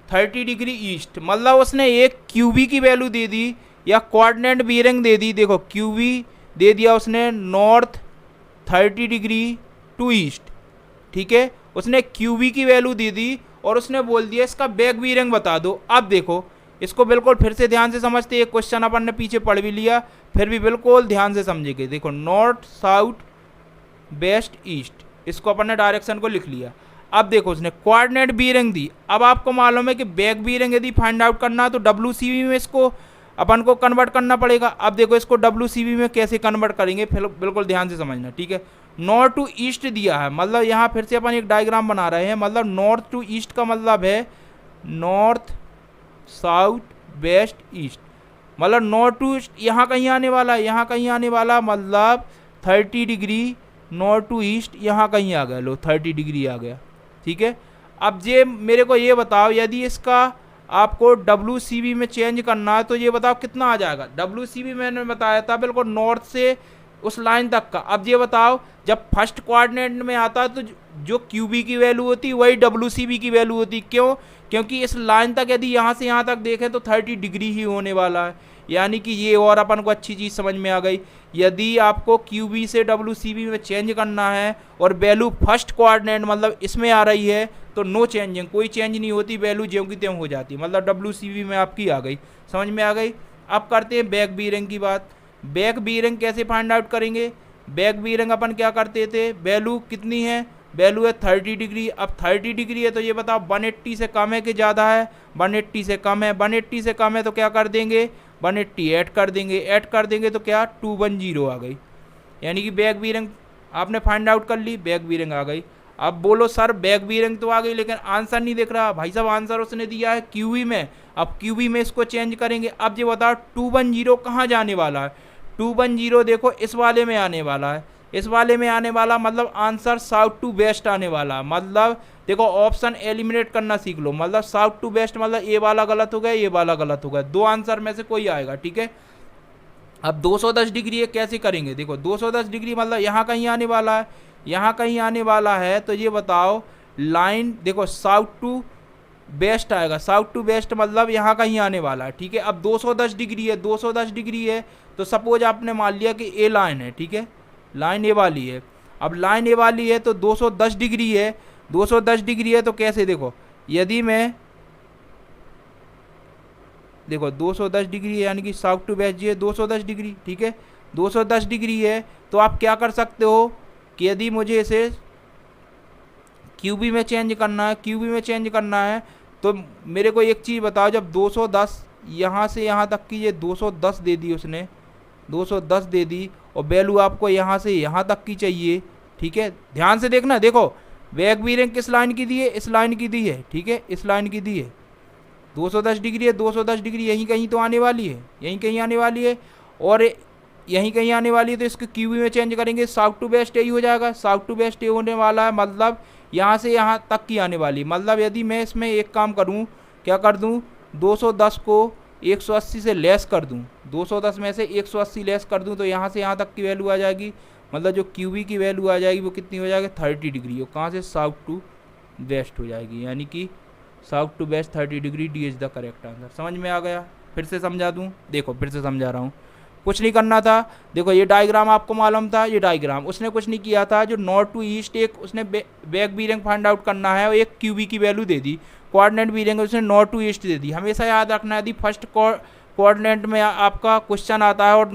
30 degree east, मतलब उसने एक क्यूबी की वैल्यू दे दी या कोऑर्डिनेट बियरिंग दे दी। देखो क्यूबी दे दिया उसने नॉर्थ 30 डिग्री टू ईस्ट, ठीक है, उसने क्यूबी की वैल्यू दे दी और उसने बोल दिया इसका बैक बियरिंग बता दो। अब देखो इसको बिल्कुल फिर से ध्यान से समझते, एक क्वेश्चन अपन ने पीछे पढ़ भी लिया, फिर भी बिल्कुल ध्यान से समझेंगे। देखो नॉर्थ साउथ वेस्ट ईस्ट, इसको अपन ने डायरेक्शन को लिख लिया। अब देखो उसने कोऑर्डिनेट बियरिंग दी। अब आपको मालूम है कि बैक बियरिंग यदि फाइंड आउट करना है तो WCB में इसको अपन को कन्वर्ट करना पड़ेगा। अब देखो इसको WCB में कैसे कन्वर्ट करेंगे, फिर बिल्कुल ध्यान से समझना। ठीक है, नॉर्थ टू ईस्ट दिया है, मतलब यहाँ फिर से अपन एक डायग्राम बना रहे हैं, मतलब नॉर्थ टू ईस्ट का मतलब है नॉर्थ साउथ वेस्ट ईस्ट, मतलब नॉर्थ टू ईस्ट यहाँ कहीं आने वाला है, यहाँ कहीं आने वाला, मतलब 30 डिग्री नॉर्थ टू ईस्ट यहाँ कहीं आ गया, लो 30 डिग्री आ गया। ठीक है, अब ये मेरे को ये बताओ, यदि इसका आपको WCB में चेंज करना है तो ये बताओ कितना आ जाएगा। WCB मैंने बताया था बिल्कुल नॉर्थ से उस लाइन तक का। अब ये बताओ जब फर्स्ट कोऑर्डिनेट में आता है तो जो QB की वैल्यू होती है वही WCB की वैल्यू होती। क्यों? क्योंकि इस लाइन तक यदि यहाँ से यहाँ तक देखें तो 30 डिग्री ही होने वाला है, यानी कि ये और अपन को अच्छी चीज़ समझ में आ गई। यदि आपको QB से WCB में चेंज करना है और वैल्यू फर्स्ट कोऑर्डिनेट मतलब इसमें आ रही है तो नो चेंजिंग, कोई चेंज नहीं होती, वैल्यू ज्यों की त्यों हो जाती, मतलब WCB में आपकी आ गई। समझ में आ गई। अब करते हैं बैक बीयरिंग की बात। बैक बीयरिंग कैसे फाइंड आउट करेंगे? बैक बीयरिंग अपन क्या करते थे, वैल्यू कितनी है, वैल्यू है 30 डिग्री। अब 30 डिग्री है तो ये बताओ 180 से कम है कि ज़्यादा है? 180 से कम है। 180 से कम है तो क्या कर देंगे, 180 ऐड कर देंगे। ऐड कर देंगे तो क्या 210 आ गई, यानी कि बैक बीयरिंग आपने फाइंड आउट कर ली, बैक बीयरिंग आ गई। अब बोलो सर बैक बीयरिंग तो आ गई लेकिन आंसर नहीं दिख रहा। भाई साहब आंसर उसने दिया है QB में, अब QB में इसको चेंज करेंगे। अब ये बताओ 210 कहाँ जाने वाला है? 210 देखो इस वाले में आने वाला है, इस वाले में आने वाला, मतलब आंसर साउथ टू वेस्ट आने वाला। मतलब देखो ऑप्शन एलिमिनेट करना सीख लो, मतलब साउथ टू वेस्ट मतलब ये वाला गलत हो गया, ये वाला गलत हो गया, दो आंसर में से कोई आएगा। ठीक है। अब 210 डिग्री है, कैसे करेंगे? देखो 210 डिग्री मतलब यहाँ कहीं आने वाला है, यहाँ कहीं आने वाला है, तो ये बताओ लाइन देखो साउथ टू वेस्ट आएगा, साउथ टू वेस्ट मतलब यहाँ कहीं आने वाला है। ठीक है। अब 210 डिग्री है, 210 डिग्री है तो सपोज आपने मान लिया कि ए लाइन है। ठीक है, लाइन ए वाली है। अब लाइन ए वाली है तो 210 डिग्री है, 210 डिग्री है तो कैसे, देखो यदि मैं देखो 210 डिग्री है यानी कि साउथ टू वेस्ट जी है 210 डिग्री। ठीक है, 210 डिग्री है तो आप क्या कर सकते हो कि यदि मुझे इसे QB में चेंज करना है, QB में चेंज करना है तो मेरे को एक चीज़ बताओ, जब 210 यहाँ से यहाँ तक की ये 210 दे दी उसने, 210 दे दी और वैल्यू आपको यहाँ से यहाँ तक की चाहिए। ठीक है, ध्यान से देखना, देखो बैक बीयरिंग किस लाइन की दी है, इस लाइन की दी है। ठीक है, इस लाइन की दी है, 210 डिग्री है, 210 डिग्री यहीं कहीं तो आने वाली है, यहीं कहीं आने वाली है और यहीं कहीं आने वाली है, तो इसको QB में चेंज करेंगे, साउथ टू वेस्ट यही हो जाएगा, साउथ टू वेस्ट ये होने वाला है, मतलब यहाँ से यहाँ तक की आने वाली। मतलब यदि मैं इसमें एक काम करूँ, क्या कर दूँ, 210 को 180 से लेस कर दूँ, 210 में से 180 लेस कर दूँ तो यहाँ से यहाँ तक की वैल्यू आ जाएगी, मतलब जो QB की वैल्यू आ जाएगी वो कितनी हो जाएगी, 30 डिग्री। और कहाँ से, साउथ टू वेस्ट हो जाएगी, यानी कि south to west 30 degree, D is the correct answer. समझ में आ गया? फिर से समझा दूँ, देखो फिर से समझा रहा हूँ, कुछ नहीं करना था। देखो ये डायग्राम आपको मालूम था, ये डायग्राम उसने कुछ नहीं किया था, जो नॉर्थ टू ईस्ट एक उसने बैक बीयरिंग फाइंड आउट करना है और एक QB की वैल्यू दे दी, कोऑर्डिनेट बीयरिंग उसने नॉर्थ टू ईस्ट दे दी। हमेशा याद रखना, यदि फर्स्ट कोऑर्डिनेट में आपका क्वेश्चन आता है और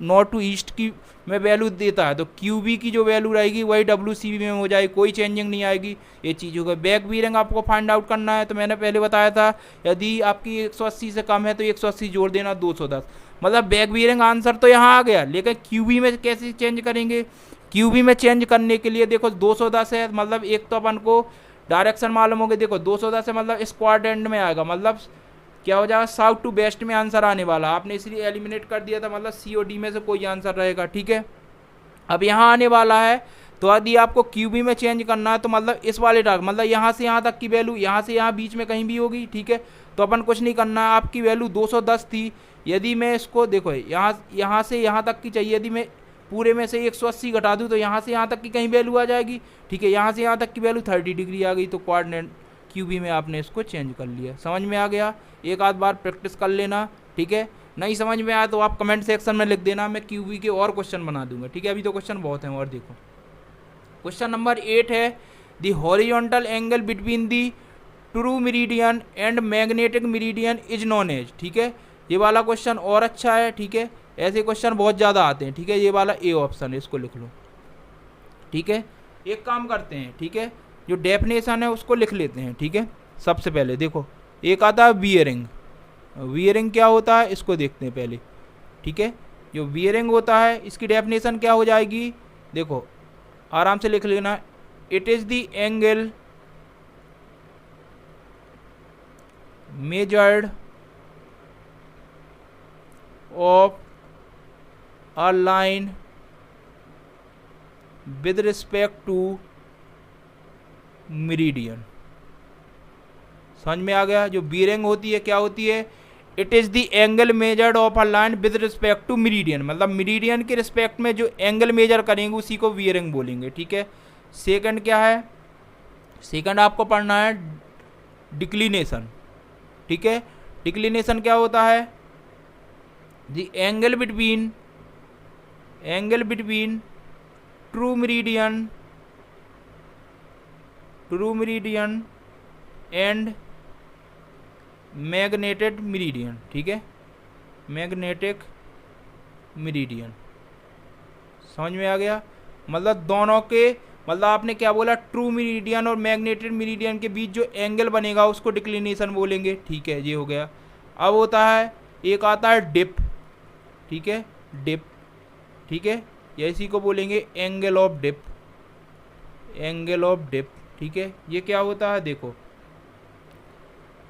नॉर्थ टू ईस्ट की में वैल्यू देता है तो QB की जो वैल्यू रहेगी वही WCB में हो जाएगी, कोई चेंजिंग नहीं आएगी। ये चीज़ होगा। बैक बीयरिंग आपको फाइंड आउट करना है तो मैंने पहले बताया था, यदि आपकी 180 से कम है तो 180 जोड़ देना 210, मतलब बैक बीयरिंग आंसर तो यहाँ आ गया, लेकिन QB में कैसे चेंज करेंगे? QB में चेंज करने के लिए देखो 210 है, मतलब एक तो अपन को डायरेक्शन मालूम होगी, देखो 210 है मतलब इस क्वाड्रेंट में आएगा, मतलब क्या हो जाएगा, साउथ टू वेस्ट में आंसर आने वाला। आपने इसलिए एलिमिनेट कर दिया था, मतलब C और D में से कोई आंसर रहेगा। ठीक है, अब यहाँ आने वाला है तो यदि आपको QB में चेंज करना है तो मतलब इस वाले डार्क, मतलब यहाँ से यहाँ तक की वैल्यू यहाँ से यहाँ बीच में कहीं भी होगी। ठीक है, तो अपन कुछ नहीं करना है, आपकी वैल्यू 210 थी, यदि मैं इसको देखो यहाँ से यहाँ तक की चाहिए, यदि मैं पूरे में से 180 घटा दूँ तो यहाँ से यहाँ तक की कहीं वैल्यू आ जाएगी। ठीक है, यहाँ से यहाँ तक की वैल्यू 30 डिग्री आ गई, तो कोऑर्डिनेट QB में आपने इसको चेंज कर लिया। समझ में आ गया? एक आध बार प्रैक्टिस कर लेना। ठीक है, नहीं समझ में आया तो आप कमेंट सेक्शन में लिख देना, मैं QB के और क्वेश्चन बना दूंगा। ठीक है, अभी तो क्वेश्चन बहुत हैं। और देखो क्वेश्चन नंबर 8 है, the horizontal angle between the true meridian and magnetic meridian is known as. ठीक है, ये वाला क्वेश्चन और अच्छा है। ठीक है, ऐसे क्वेश्चन बहुत ज़्यादा आते हैं। ठीक है, ये वाला A ऑप्शन है, इसको लिख लो। ठीक है, एक काम करते हैं, ठीक है, जो डेफिनेशन है उसको लिख लेते हैं। ठीक है, सबसे पहले देखो एक आता है बियरिंग। बियरिंग क्या होता है इसको देखते हैं पहले। ठीक है, जो बियरिंग होता है इसकी डेफिनेशन क्या हो जाएगी, देखो आराम से लिख लेना, it is the angle measured of a line with respect to meridian। समझ में आ गया। जो बियरिंग होती है क्या होती है, it is the angle measured of a line with respect to median, मतलब मीडियन के रिस्पेक्ट में जो एंगल मेजर करेंगे उसी को बियरिंग बोलेंगे, ठीक है। सेकंड क्या है, सेकंड आपको पढ़ना है डिक्लिनेशन, ठीक है। डिक्लिनेशन क्या होता है, the angle between true meridian and magnetic meridian, ठीक है, मैग्नेटिक मेरिडियन। समझ में आ गया, मतलब दोनों के, मतलब आपने क्या बोला, ट्रू मेरिडियन और मैग्नेटेड मेरिडियन के बीच जो एंगल बनेगा उसको डिक्लिनेशन बोलेंगे, ठीक है, ये हो गया। अब होता है, एक आता है डिप, ठीक है, डिप, ठीक है, या इसी को बोलेंगे एंगल ऑफ डिप, ठीक है। ये क्या होता है, देखो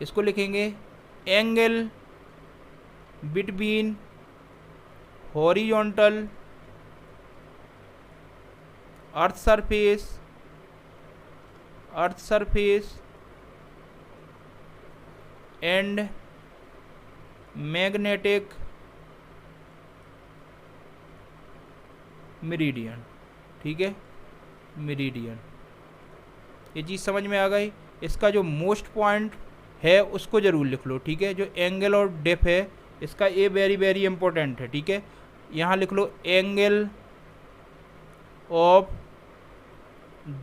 इसको लिखेंगे angle between horizontal earth surface and magnetic meridian, ठीक है, मेरिडियन। ये चीज़ समझ में आ गई। इसका जो मोस्ट पॉइंट है उसको ज़रूर लिख लो, ठीक है। जो एंगल और डिप है इसका ये वेरी वेरी इंपॉर्टेंट है, ठीक है। यहाँ लिख लो angle of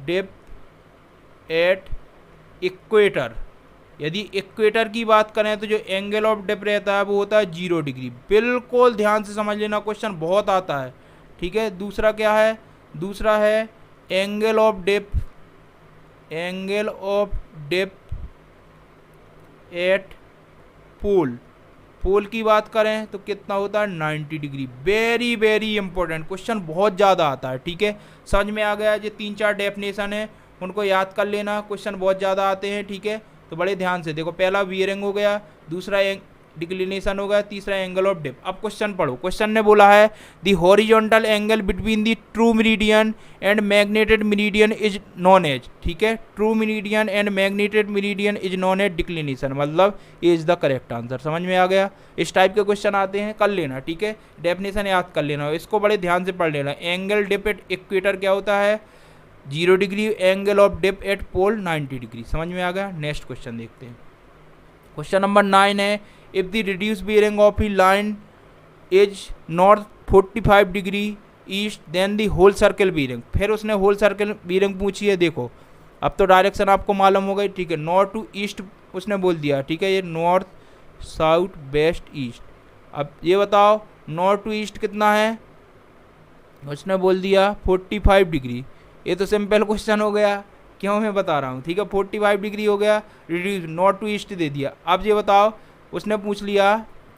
dip at equator. यदि इक्वेटर की बात करें तो जो एंगल ऑफ डिप रहता है वो होता है 0 डिग्री। बिल्कुल ध्यान से समझ लेना, क्वेश्चन बहुत आता है, ठीक है। दूसरा क्या है, दूसरा है एंगल ऑफ डिप एट पोल की बात करें तो कितना होता है 90 degree. Very very important question, बहुत ज़्यादा आता है, ठीक है। समझ में आ गया, ये 3-4 डेफिनेशन है उनको याद कर लेना, क्वेश्चन बहुत ज़्यादा आते हैं, ठीक है। तो बड़े ध्यान से देखो, पहला बियरिंग हो गया, दूसरा डिक्लिनेशन हो गया, तीसरा एंगल ऑफ डिप। अब क्वेश्चन पढ़ो। क्वेश्चन ने बोला है the horizontal angle between the true meridian and magnetic meridian is known as, ठीक है। True meridian and magnetic meridian is known as declination, मतलब ये इज द करेक्ट आंसर। समझ में आ गया। इस टाइप के क्वेश्चन आते हैं, कर लेना, ठीक है। डेफिनेशन याद कर लेना, इसको बड़े ध्यान से पढ़ लेना। एंगल डिप एट इक्वेटर क्या होता है 0 degree, angle of dip at pole 90 degree. समझ में आ गया। नेक्स्ट क्वेश्चन देखते हैं। क्वेश्चन नंबर 9 है if the reduce bearing of a line is north 45 degree east then the whole circle bearing. फिर उसने होल सर्कल बियरिंग पूछी है। देखो अब तो डायरेक्शन आपको मालूम हो गई, ठीक है। नॉर्थ टू ईस्ट उसने बोल दिया, ठीक है, ये नॉर्थ साउथ वेस्ट ईस्ट। अब ये बताओ नॉर्थ टू ईस्ट कितना है, उसने बोल दिया 45 डिग्री। ये तो सिंपल क्वेश्चन हो गया, क्यों मैं बता रहा हूँ, ठीक है। 45 डिग्री हो गया, रिड्यूस नॉर्थ टू ईस्ट दे दिया। अब ये बताओ उसने पूछ लिया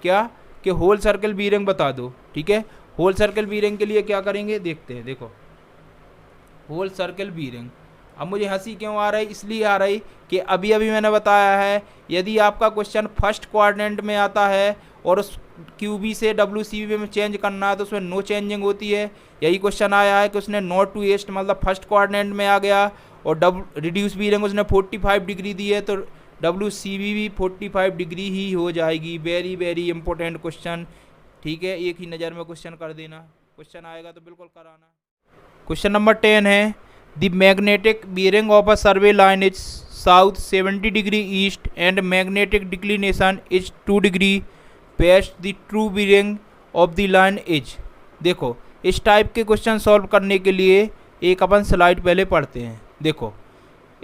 क्या कि होल सर्कल बियरिंग बता दो, ठीक है। होल सर्कल बियरिंग के लिए क्या करेंगे देखते हैं। देखो होल सर्कल बियरिंग, अब मुझे हंसी क्यों आ रही, इसलिए आ रही कि अभी अभी मैंने बताया है यदि आपका क्वेश्चन फर्स्ट क्वाड्रेंट में आता है और उस QB से WCB में चेंज करना है तो उसमें नो चेंजिंग होती है। यही क्वेश्चन आया है कि उसने नॉर्थ टू ईस्ट मतलब फर्स्ट क्वाड्रेंट में आ गया और रिड्यूस बियरिंग उसने 45 डिग्री दी है तो WCB भी 45 डिग्री ही हो जाएगी। वेरी वेरी इंपॉर्टेंट क्वेश्चन, ठीक है। एक ही नज़र में क्वेश्चन कर देना, क्वेश्चन आएगा तो बिल्कुल कराना। क्वेश्चन नंबर 10 है the magnetic bearing of a survey line is south 70 degree east and magnetic declination is 2 degree west the true bearing of the line is. देखो इस टाइप के क्वेश्चन सॉल्व करने के लिए एक अपन स्लाइड पहले पढ़ते हैं। देखो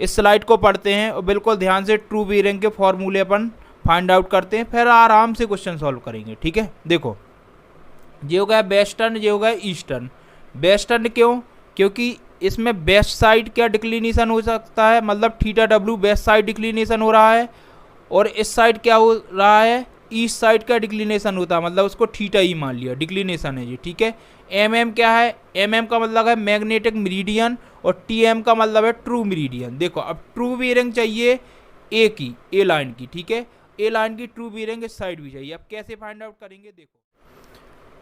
इस स्लाइड को पढ़ते हैं और बिल्कुल ध्यान से ट्रू बियरिंग के फॉर्मूले अपन फाइंड आउट करते हैं, फिर आराम से क्वेश्चन सॉल्व करेंगे, ठीक है। देखो ये हो गया वेस्टर्न, ये हो गया ईस्टर्न। वेस्टर्न क्यों, क्योंकि इसमें वेस्ट साइड क्या डिक्लिनेशन हो सकता है, मतलब θW वेस्ट साइड डिक्लिनेशन हो रहा है और इस साइड क्या हो रहा है ईस्ट साइड का डिक्लिनेशन होता है, मतलब उसको थीटा ही मान लिया, डिक्लिनेशन है ये, ठीक है। MM क्या है, MM का मतलब है मैग्नेटिक मेरिडियन और TM का मतलब है ट्रू मेरिडियन। देखो अब ट्रू बियरिंग चाहिए ए की, ए लाइन की, ठीक है। ए लाइन की ट्रू बियरिंग इस साइड भी चाहिए। अब कैसे फाइंड आउट करेंगे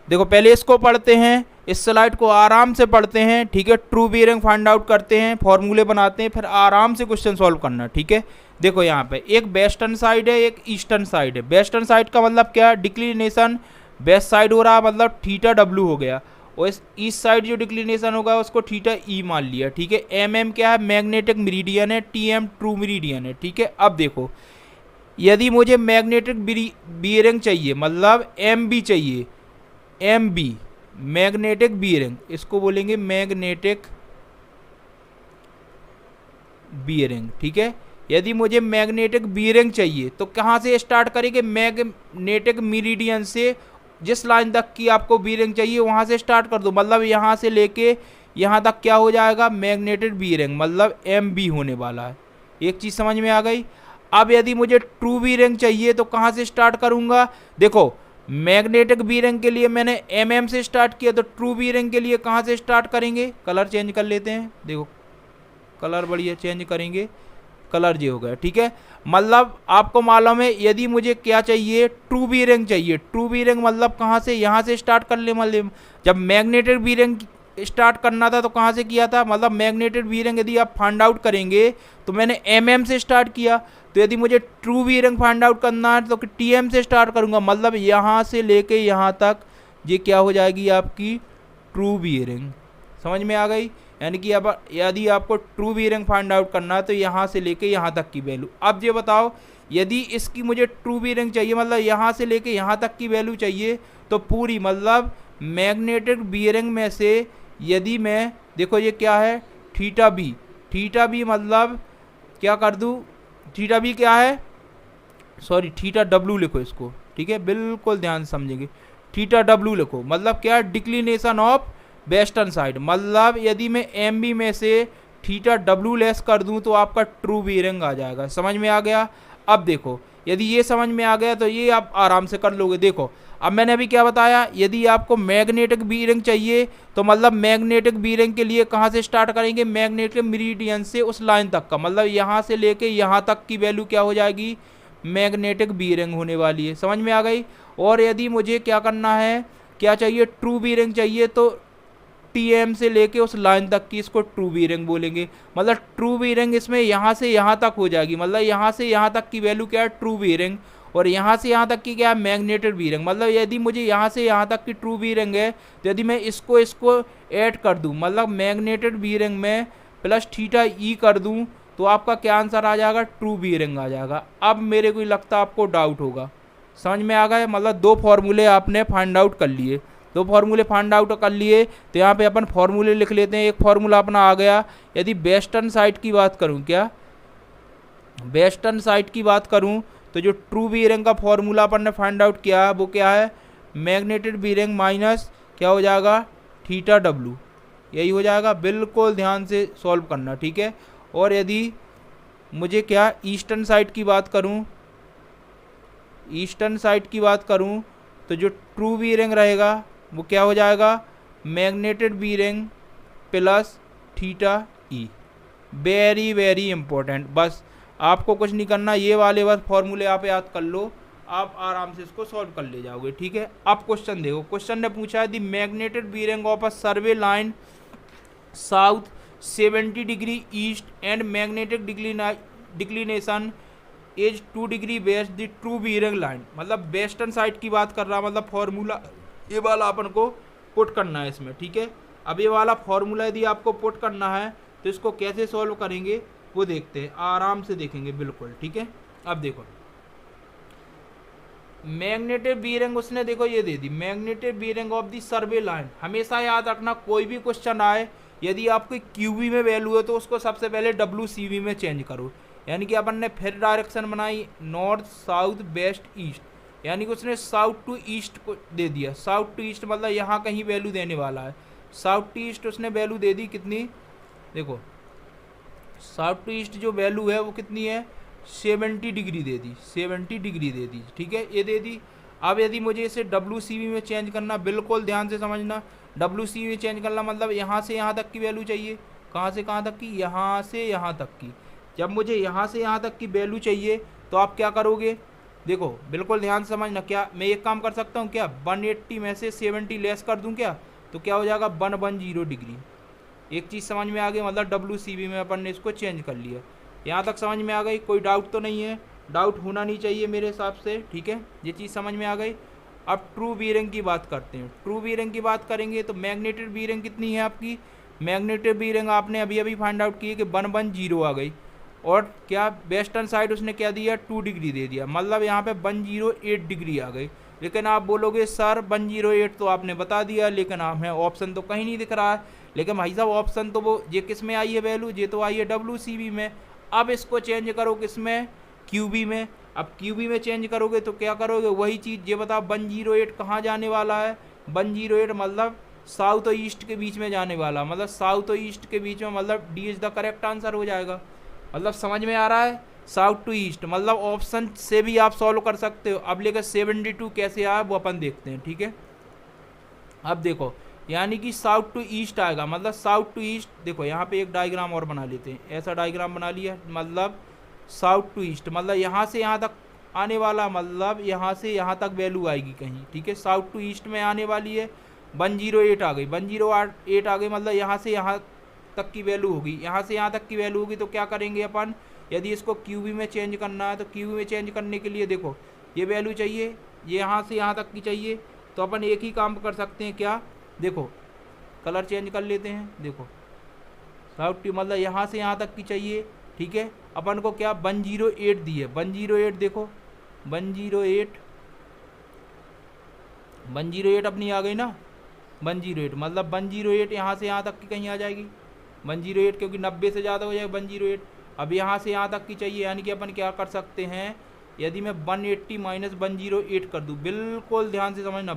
देखो पहले इसको पढ़ते हैं, इस स्लाइड को आराम से पढ़ते हैं, ठीक है। ट्रू बियरिंग फाइंड आउट करते हैं, फॉर्मूले बनाते हैं, फिर आराम से क्वेश्चन सॉल्व करना, ठीक है। देखो यहाँ पे एक वेस्टर्न साइड है, एक ईस्टर्न साइड है। वेस्टर्न साइड का मतलब क्या है, डिक्लिनेशन वेस्ट साइड हो रहा है, मतलब थीटा डब्लू हो गया। और इस ईस्ट साइड जो डिक्लिनेशन होगा उसको थीटा ई मान लिया, ठीक है। एम एम क्या है, मैग्नेटिक मेरिडियन है, टी एम ट्रू मेरिडियन है, ठीक है। अब देखो यदि मुझे मैग्नेटिक बियरिंग चाहिए, मतलब एम बी चाहिए, एम बी मैग्नेटिक बियरिंग, इसको बोलेंगे मैग्नेटिक बियरिंग, ठीक है। यदि मुझे मैग्नेटिक बियरिंग चाहिए तो कहाँ से स्टार्ट करेंगे, मैग्नेटिक मेरिडियन से। जिस लाइन तक की आपको बियरिंग चाहिए वहाँ से स्टार्ट कर दो, मतलब यहाँ से लेके यहाँ तक क्या हो जाएगा, मैग्नेटिक बियरिंग, मतलब एम बी होने वाला है। एक चीज़ समझ में आ गई। अब यदि मुझे ट्रू बियरिंग चाहिए तो कहाँ से स्टार्ट करूँगा, देखो मैग्नेटिक बियरिंग के लिए मैंने एम एम से स्टार्ट किया, तो ट्रू बियरिंग के लिए कहाँ से स्टार्ट करेंगे, कलर चेंज कर लेते हैं, देखो कलर बढ़िया चेंज करेंगे, कलर जे हो गया, ठीक है। मतलब आपको मालूम है यदि मुझे क्या चाहिए, ट्रू बियरिंग चाहिए। ट्रू बियरिंग मतलब कहाँ से, यहाँ से स्टार्ट कर ले। मतलब जब मैग्नेटिक बियरिंग स्टार्ट करना था तो कहाँ से किया था, मतलब मैग्नेटिक बियरिंग यदि आप फाइंड आउट करेंगे तो मैंने एम एम से स्टार्ट किया। तो यदि मुझे ट्रू बियरिंग फाइंड आउट करना है तो टी एम से स्टार्ट करूँगा, मतलब यहाँ से लेके यहाँ तक ये क्या हो जाएगी आपकी ट्रू बियरिंग। समझ में आ गई। यानी कि अब यदि आपको ट्रू बियरिंग फाइंड आउट करना है तो यहाँ से लेके यहाँ तक की वैल्यू। अब ये बताओ यदि इसकी मुझे ट्रू बियरिंग चाहिए, मतलब यहाँ से लेके यहाँ तक की वैल्यू चाहिए, तो पूरी मतलब मैग्नेटिक बियरिंग में से यदि मैं, देखो ये क्या है, थीटा बी। थीटा बी मतलब क्या कर दूँ, थीटा बी क्या है, सॉरी थीटा डब्लू लिखो इसको, ठीक है, बिल्कुल ध्यान से समझेंगे। थीटा डब्लू लिखो, मतलब क्या, डिक्लिनेशन ऑफ वेस्टर्न साइड। मतलब यदि मैं एम बी में से थीटा डब्लू लेस कर दूं तो आपका ट्रू बियरिंग आ जाएगा। समझ में आ गया। अब देखो यदि ये समझ में आ गया तो ये आप आराम से कर लोगे। देखो अब मैंने अभी क्या बताया, यदि आपको मैग्नेटिक बियरिंग चाहिए तो मतलब मैग्नेटिक बियरिंग के लिए कहाँ से स्टार्ट करेंगे, मैग्नेटिक मेरिडियन से उस लाइन तक का, मतलब यहाँ से लेके यहाँ तक की वैल्यू क्या हो जाएगी, मैग्नेटिक बियरिंग होने वाली है। समझ में आ गई। और यदि मुझे क्या करना है, क्या चाहिए, ट्रू बियरिंग चाहिए, तो टी एम से लेके उस लाइन तक की इसको ट्रू बियरिंग बोलेंगे। मतलब ट्रू बियरिंग इसमें यहाँ से यहाँ तक हो जाएगी, मतलब यहाँ से यहाँ तक की वैल्यू क्या है, ट्रू बियरिंग। और यहाँ से यहाँ तक की क्या है, मैग्नेटिक बियरिंग। मतलब यदि मुझे यहाँ से यहाँ तक की ट्रू बियरिंग है तो यदि मैं इसको ऐड कर दूँ, मतलब मैग्नेटिक बियरिंग में प्लस थीटा ई कर दूँ, तो आपका क्या आंसर आ जाएगा, ट्रू बियरिंग आ जाएगा। अब मेरे को लगता है आपको डाउट होगा। समझ में आ गया। मतलब दो फॉर्मूले आपने फाइंड आउट कर लिए, दो फार्मूले फाइंड आउट कर लिए। तो यहाँ पे अपन फार्मूले लिख लेते हैं। एक फार्मूला अपना आ गया, यदि वेस्टर्न साइड की बात करूँ, क्या वेस्टर्न साइड की बात करूँ, तो जो ट्रू बियरिंग का फार्मूला अपन ने फाइंड आउट किया वो क्या है, मैग्नेटिक बियरिंग माइनस क्या हो जाएगा, थीटा डब्लू, यही हो जाएगा। बिल्कुल ध्यान से सॉल्व करना, ठीक है। और यदि मुझे क्या ईस्टर्न साइड की बात करूँ, ईस्टर्न साइड की बात करूँ तो जो ट्रू बियरिंग रहेगा वो क्या हो जाएगा, magnetic bearing plus theta E. Very very important. बस आपको कुछ नहीं करना, ये वाले बस फॉर्मूले आप याद कर लो, आप आराम से इसको सॉल्व कर ले जाओगे, ठीक है। अब क्वेश्चन देखो, क्वेश्चन ने पूछा है दी magnetic bearing of a survey line south 70 degree east and magnetic declination is 2 degree west the true bearing line. मतलब वेस्टर्न साइड की बात कर रहा, मतलब फॉर्मूला ये वाला अपन को पुट करना है इसमें, ठीक है। अब ये वाला फॉर्मूला यदि आपको पुट करना है तो इसको कैसे सॉल्व करेंगे वो देखते हैं, आराम से देखेंगे, बिल्कुल, ठीक है। अब देखो मैग्नेटिक बियरिंग उसने देखो ये दे दी, magnetic bearing of the survey line. हमेशा याद रखना कोई भी क्वेश्चन आए, यदि आपकी क्यूबी में वैल्यू है तो उसको सबसे पहले WCV में चेंज करो। यानी कि अपन ने फिर डायरेक्शन बनाई नॉर्थ साउथ वेस्ट ईस्ट, यानी कि उसने साउथ टू ईस्ट को दे दिया। साउथ टू ईस्ट मतलब यहाँ कहीं वैल्यू देने वाला है। साउथ टू ईस्ट उसने वैल्यू दे दी कितनी, देखो साउथ टू ईस्ट जो वैल्यू है वो कितनी है, 70 डिग्री दे दी, 70 डिग्री दे दी, ठीक है, ये दे दी। अब यदि मुझे इसे WCV में चेंज करना, बिल्कुल ध्यान से समझना, WCV में चेंज करना मतलब यहाँ से यहाँ तक की वैल्यू चाहिए। कहाँ से कहाँ तक की, यहाँ से यहाँ तक की। जब मुझे यहाँ से यहाँ तक की वैल्यू चाहिए तो आप क्या करोगे, देखो बिल्कुल ध्यान से समझना। क्या मैं एक काम कर सकता हूँ, क्या 180 में से 70 लेस कर दूँ क्या, तो क्या हो जाएगा 110 डिग्री। एक चीज़ समझ में आ गई, मतलब WCV में अपन ने इसको चेंज कर लिया। यहाँ तक समझ में आ गई, कोई डाउट तो नहीं है, डाउट होना नहीं चाहिए मेरे हिसाब से, ठीक है, ये चीज़ समझ में आ गई। अब ट्रू बीयरिंग की बात करते हैं। ट्रू बीयरिंग की बात करेंगे तो मैग्नेटिक बीयरिंग कितनी है आपकी, मैग्नेटिक बीयरिंग आपने अभी अभी फाइंड आउट की है कि 110 आ गई, और क्या वेस्टर्न साइड उसने क्या दिया 2 डिग्री दे दिया, मतलब यहाँ पे 108 डिग्री आ गई। लेकिन आप बोलोगे सर 108 तो आपने बता दिया, लेकिन हमें ऑप्शन तो कहीं नहीं दिख रहा है। लेकिन भाई साहब ऑप्शन तो वो ये किस में आई है वैल्यू, ये तो आई है WCB में। अब इसको चेंज करो किस में, QB में। अब QB में चेंज करोगे तो क्या करोगे, वही चीज़। ये बताओ 108 कहाँ जाने वाला है, 108 मतलब साउथ और ईस्ट के बीच में जाने वाला, मतलब साउथ और ईस्ट के बीच में, मतलब D is the correct answer हो जाएगा। मतलब समझ में आ रहा है, साउथ टू ईस्ट, मतलब ऑप्शन से भी आप सॉल्व कर सकते हो। अब लेकर 72 कैसे आया वो अपन देखते हैं, ठीक है। अब देखो यानी कि साउथ टू ईस्ट आएगा, मतलब साउथ टू ईस्ट। देखो यहाँ पे एक डायग्राम और बना लेते हैं, ऐसा डायग्राम बना लिया, मतलब साउथ टू ईस्ट, मतलब यहाँ से यहाँ तक आने वाला, मतलब यहाँ से यहाँ तक वैल्यू आएगी कहीं, ठीक है। साउथ टू ईस्ट में आने वाली है, 108 आ गई, 108 आ गई, मतलब यहाँ से यहाँ तक की वैल्यू होगी, यहाँ से यहाँ तक की वैल्यू होगी। तो क्या करेंगे अपन, यदि इसको QB में चेंज करना है तो QB में चेंज करने के लिए देखो ये वैल्यू चाहिए, ये यहाँ से यहाँ तक की चाहिए, तो अपन एक ही काम कर सकते हैं, क्या, देखो कलर चेंज कर लेते हैं। देखो साउथ टू मतलब यहाँ से यहाँ तक की चाहिए, ठीक है। अपन को क्या 108 दी है, 108 देखो 108 अपनी आ गई ना, 108 मतलब 108 यहाँ से यहाँ तक की कहीं आ जाएगी 108, क्योंकि 90 से ज़्यादा हो जाएगा 108। अब यहाँ से यहाँ तक की चाहिए, यानी कि अपन क्या कर सकते हैं, यदि मैं 180 माइनस 108 कर दूँ, बिल्कुल ध्यान से समझना,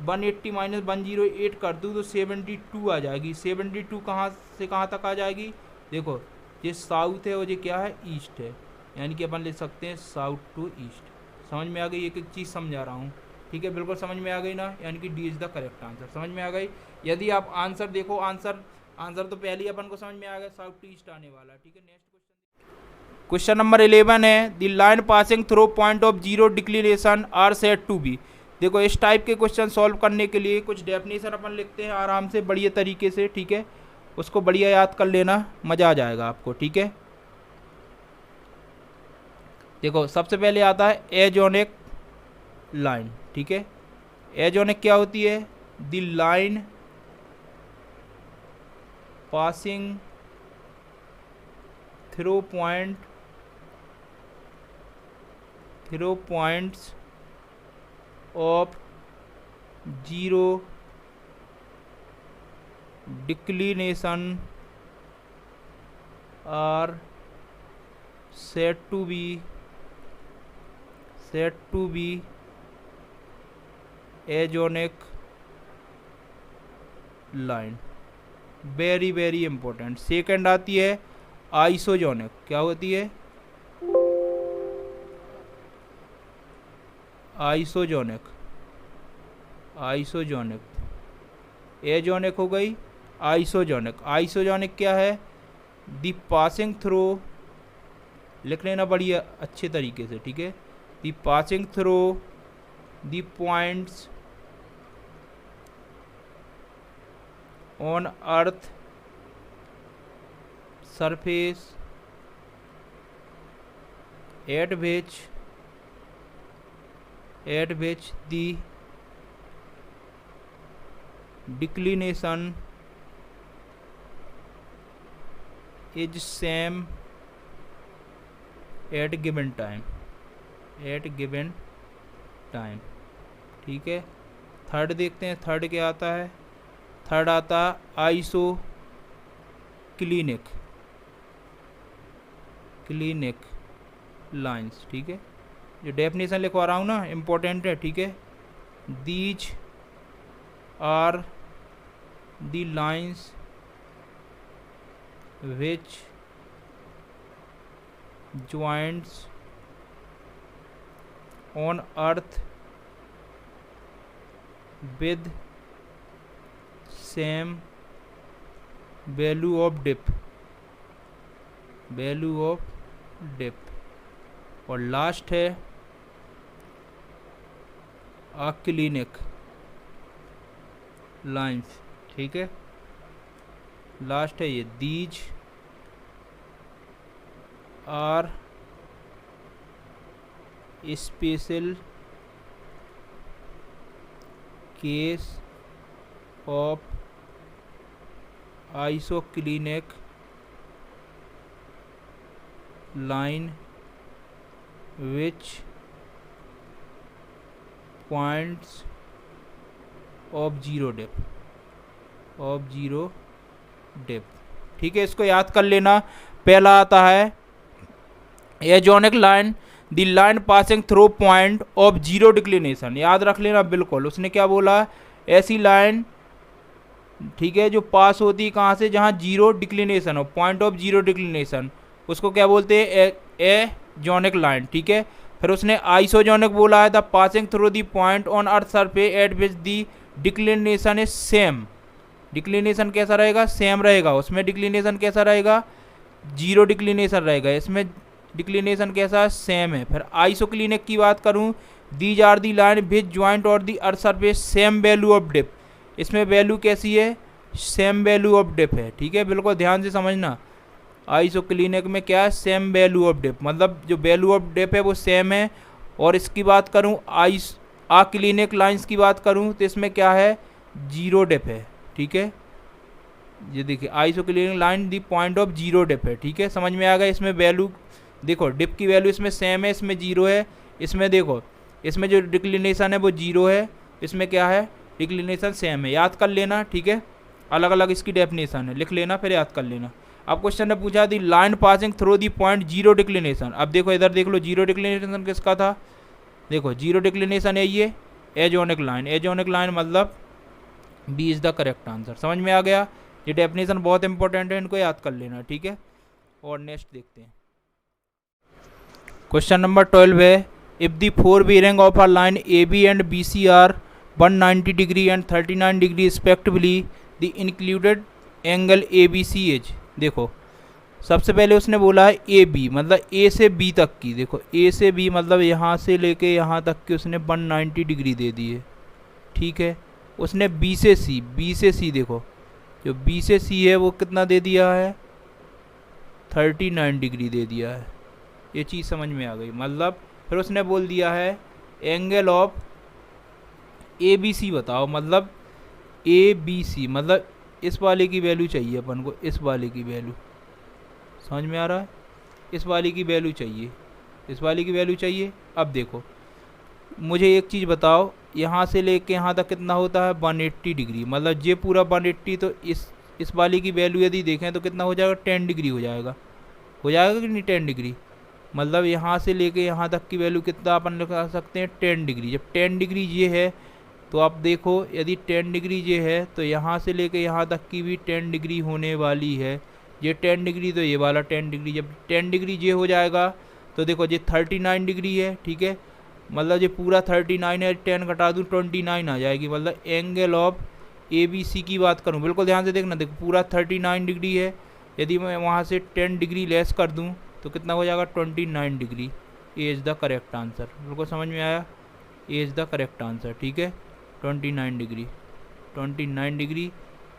180 माइनस 108 कर दूँ तो 72 आ जाएगी। 72 कहाँ से कहाँ तक आ जाएगी, देखो ये साउथ है और ये क्या है, ईस्ट है, यानी कि अपन ले सकते हैं साउथ टू ईस्ट। समझ में आ गई, एक एक चीज़ समझा रहा हूँ, ठीक है, बिल्कुल समझ में आ गई ना, यानी कि D is the correct answer. समझ में आ गई। यदि आप आंसर देखो, आंसर तो पहले ही अपन को समझ में आ गया, साउथ टू ईस्ट आने वाला, ठीक है। नेक्स्ट क्वेश्चन नंबर 11 है, the line passing through point of zero declination are said to be. देखो इस टाइप के क्वेश्चन सॉल्व करने के लिए कुछ डेफिनेशन अपन लिखते हैं आराम से, बढ़िया तरीके से, ठीक है। उसको बढ़िया याद कर लेना, मज़ा आ जाएगा आपको, ठीक है। देखो सबसे पहले आता है एजोनिक लाइन, ठीक है। एजोनिक क्या होती है, the line passing through points of zero declination are said to be agonic line. Very very important. Second आती है आइसोजोनिक। क्या होती है, आइसोजोनिक एजोनिक हो गई, आइसोजोनिक क्या है, द पासिंग थ्रू, लिख लेना बढ़िया अच्छे तरीके से, ठीक है। The passing through the points on earth surface at which the declination is same at given time, ठीक है। थर्ड देखते हैं, थर्ड क्या आता है, थर्ड आता आइसो क्लिनिक लाइन्स, ठीक है। जो डेफिनेशन लिखवा रहा हूँ ना, इम्पोर्टेंट है, ठीक है। These are the lines which joints on earth with same value of depth. और लास्ट है क्लिनिक लाइन्स, ठीक है। लास्ट है ये, these are special case of isoclinic line which points of zero depth. ठीक है, इसको याद कर लेना। पहला आता है agonic line, the line passing through point of zero declination. याद रख लेना बिल्कुल, उसने क्या बोला, ऐसी लाइन, ठीक है, जो पास होती है कहाँ से, जहाँ जीरो डिक्लिनेशन हो, पॉइंट ऑफ जीरो डिक्लिनेशन, उसको क्या बोलते हैं, एजोनिक लाइन। ठीक है, फिर उसने आइसोजोनिक बोला है, the passing through the point on earth surface at which the declination is same. Declination कैसा रहेगा, सेम रहेगा। उसमें डिक्लिनेशन कैसा रहेगा, जीरो डिक्लिनेशन रहेगा। इसमें डिक्लिनेशन कैसा, सेम है। फिर आइसोक्लिनिक की बात करूं, these are the line which joint और the earth surface same value of depth. इसमें वैल्यू कैसी है, सेम वैल्यू ऑफ डेप्थ है। ठीक है, बिल्कुल ध्यान से समझना। आइसोक्लिनिक में क्या है, सेम वैल्यू ऑफ डेप्थ, मतलब जो वैल्यू ऑफ डेप्थ है वो सेम है। और इसकी बात करूं आक्लिनिक लाइंस की बात करूं तो इसमें क्या है, जीरो डेप्थ है। ठीक है, ये देखिए isoclinic line the point of zero depth है। ठीक है, समझ में आ गया। इसमें वैल्यू देखो, डिप की वैल्यू इसमें सेम है, इसमें जीरो है। इसमें देखो, इसमें जो डिक्लिनेशन है वो जीरो है, इसमें क्या है, डिक्लिनेशन सेम है। याद कर लेना। ठीक है, अलग अलग इसकी डेफिनेशन है, लिख लेना फिर याद कर लेना। अब क्वेश्चन ने पूछा the line passing through the point zero declination. अब देखो इधर देख लो, जीरो डिक्लिनेशन किसका था, देखो जीरो डिक्लिनेशन है ये एजोनिक लाइन। एजोनिक लाइन मतलब B is the correct answer. समझ में आ गया। ये डेफिनेशन बहुत इंपॉर्टेंट है, इनको याद कर लेना। ठीक है, और नेक्स्ट देखते हैं। क्वेश्चन नंबर 12 है, if the fore bearing of a line A B and B C are 190 degree and 39 degree respectively, the included angle A B C is. देखो सबसे पहले उसने बोला है ए बी, मतलब ए से बी तक की। देखो ए से बी मतलब यहाँ से लेके यहाँ तक की उसने 190 डिग्री दे दी है। ठीक है, उसने बी से सी, देखो जो बी से सी है वो कितना दे दिया है, 39 डिग्री दे दिया है। ये चीज़ समझ में आ गई। मतलब फिर उसने बोल दिया है angle of A B C बताओ, मतलब ए बी सी मतलब इस वाले की वैल्यू चाहिए अपन को, इस वाले की वैल्यू, समझ में आ रहा है, इस वाले की वैल्यू चाहिए, इस वाले की वैल्यू चाहिए। अब देखो मुझे एक चीज़ बताओ, यहाँ से लेके यहाँ तक कितना होता है, 180 डिग्री, मतलब ये पूरा 180, तो इस वाले की वैल्यू यदि देखें तो कितना हो जाएगा, 10 डिग्री हो जाएगा कि नहीं, 10 डिग्री। मतलब यहाँ से लेके यहाँ तक की वैल्यू कितना अपन लगा सकते हैं, 10 डिग्री। जब 10 डिग्री ये है तो आप देखो यदि 10 डिग्री ये है तो यहाँ से लेके यहाँ तक की भी 10 डिग्री होने वाली है। ये 10 डिग्री तो ये वाला 10 डिग्री, जब 10 डिग्री ये हो जाएगा तो देखो ये 39 डिग्री है। ठीक है, मतलब ये पूरा 39 है, 10 घटा दूँ 29 आ जाएगी। मतलब angle of A B C की बात करूँ, बिल्कुल ध्यान से देखना, देखो पूरा 39 डिग्री है, यदि मैं वहाँ से 10 डिग्री लेस कर दूँ तो कितना हो जाएगा, 29 degree. A is the correct answer. बिल्कुल समझ में आया, A is the correct answer. ठीक है, 29 डिग्री, 29 डिग्री,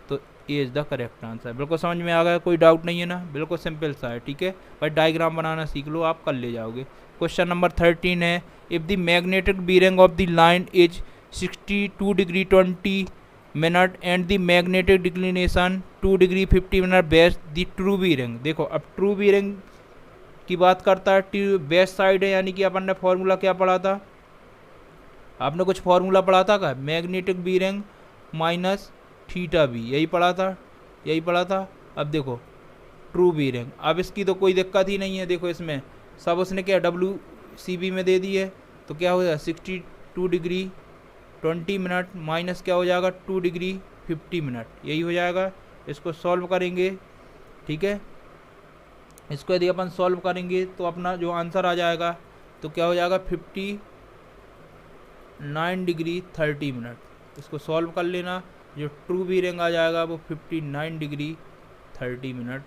तो A is the correct answer. बिल्कुल समझ में आ गया, कोई डाउट नहीं है ना, बिल्कुल सिंपल सा है। ठीक है, बस डायग्राम बनाना सीख लो, आप कर ले जाओगे। क्वेश्चन नंबर 13 है, if the magnetic bearing of the line is 62 degree 20 minute and the magnetic declination 2 degree 50 minute best the true bearing. देखो अब ट्रू बीयरिंग की बात करता है, बेस्ट साइड है, यानी कि अपन ने फॉर्मूला क्या पढ़ा था, आपने कुछ फॉर्मूला पढ़ा था क्या, magnetic bearing minus theta B, यही पढ़ा था। अब देखो ट्रू बीयरिंग, अब इसकी तो कोई दिक्कत ही नहीं है। देखो इसमें सब उसने क्या डब्ल्यू सी बी में दे दी है, तो क्या हो जाएगा 62 डिग्री 20 मिनट माइनस क्या हो जाएगा 2 डिग्री 50 मिनट, यही हो जाएगा। इसको सॉल्व करेंगे। ठीक है, इसको यदि अपन सॉल्व करेंगे तो अपना जो आंसर आ जाएगा तो क्या हो जाएगा 59 डिग्री 30 मिनट। इसको सॉल्व कर लेना, जो ट्रू बीयरिंग आ जाएगा वो 59 degree 30 minute.